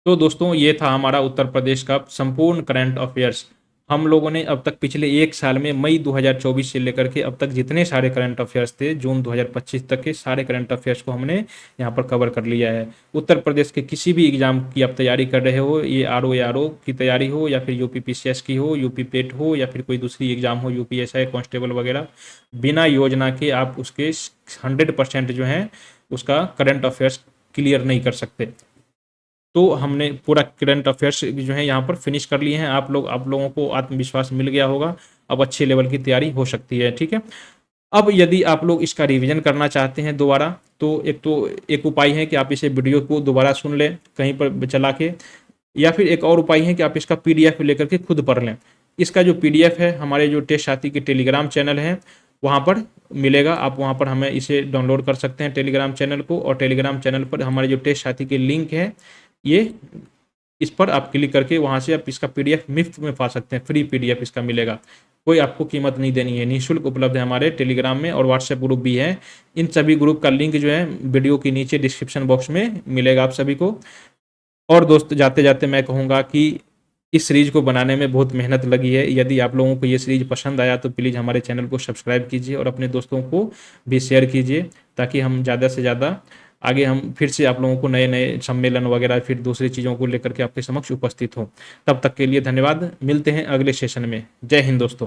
तो दोस्तों, ये था हमारा उत्तर प्रदेश का संपूर्ण करंट अफेयर्स। हम लोगों ने अब तक पिछले 1 साल में मई 2024 से लेकर के अब तक जितने सारे करंट अफेयर्स थे जून 2025 तक के सारे करंट अफेयर्स को हमने यहाँ पर कवर कर लिया है। उत्तर प्रदेश के किसी भी एग्जाम की आप तैयारी कर रहे हो, ये RO की तैयारी हो या फिर UP PCS की हो, UP पेट हो या फिर कोई दूसरी एग्जाम हो, UPSI कांस्टेबल वगैरह, बिना योजना के आप उसके 100% जो है उसका करंट अफेयर्स क्लियर नहीं कर सकते। तो हमने पूरा करंट अफेयर्स जो है यहाँ पर फिनिश कर लिए हैं। आप लोगों को आत्मविश्वास मिल गया होगा, अब अच्छे लेवल की तैयारी हो सकती है। ठीक है, अब यदि आप लोग इसका रिवीजन करना चाहते हैं दोबारा, तो एक उपाय है कि आप इसे वीडियो को दोबारा सुन लें कहीं पर चला के, या फिर एक और उपाय है कि आप इसका पीडीएफ लेकर के खुद पढ़ लें। इसका जो पीडीएफ है हमारे जो टेस्ट साथी के टेलीग्राम चैनल है वहाँ पर मिलेगा, आप वहाँ पर हमें इसे डाउनलोड कर सकते हैं टेलीग्राम चैनल को, और टेलीग्राम चैनल पर हमारे जो टेस्ट साथी के लिंक है ये, इस पर आप क्लिक करके वहाँ से आप इसका पीडीएफ मुफ्त में पा सकते हैं, फ्री पीडीएफ इसका मिलेगा, कोई आपको कीमत नहीं देनी है, निःशुल्क उपलब्ध है हमारे टेलीग्राम में, और व्हाट्सएप ग्रुप भी है। इन सभी ग्रुप का लिंक जो है वीडियो के नीचे डिस्क्रिप्शन बॉक्स में मिलेगा आप सभी को। और दोस्त जाते जाते मैं कहूँगा कि इस सीरीज को बनाने में बहुत मेहनत लगी है। यदि आप लोगों को ये सीरीज पसंद आया तो प्लीज़ हमारे चैनल को सब्सक्राइब कीजिए और अपने दोस्तों को भी शेयर कीजिए, ताकि हम ज़्यादा से ज़्यादा आगे हम फिर से आप लोगों को नए नए सम्मेलन वगैरह फिर दूसरी चीज़ों को लेकर के आपके समक्ष उपस्थित हों। तब तक के लिए धन्यवाद, मिलते हैं अगले सेशन में। जय हिंद दोस्तों।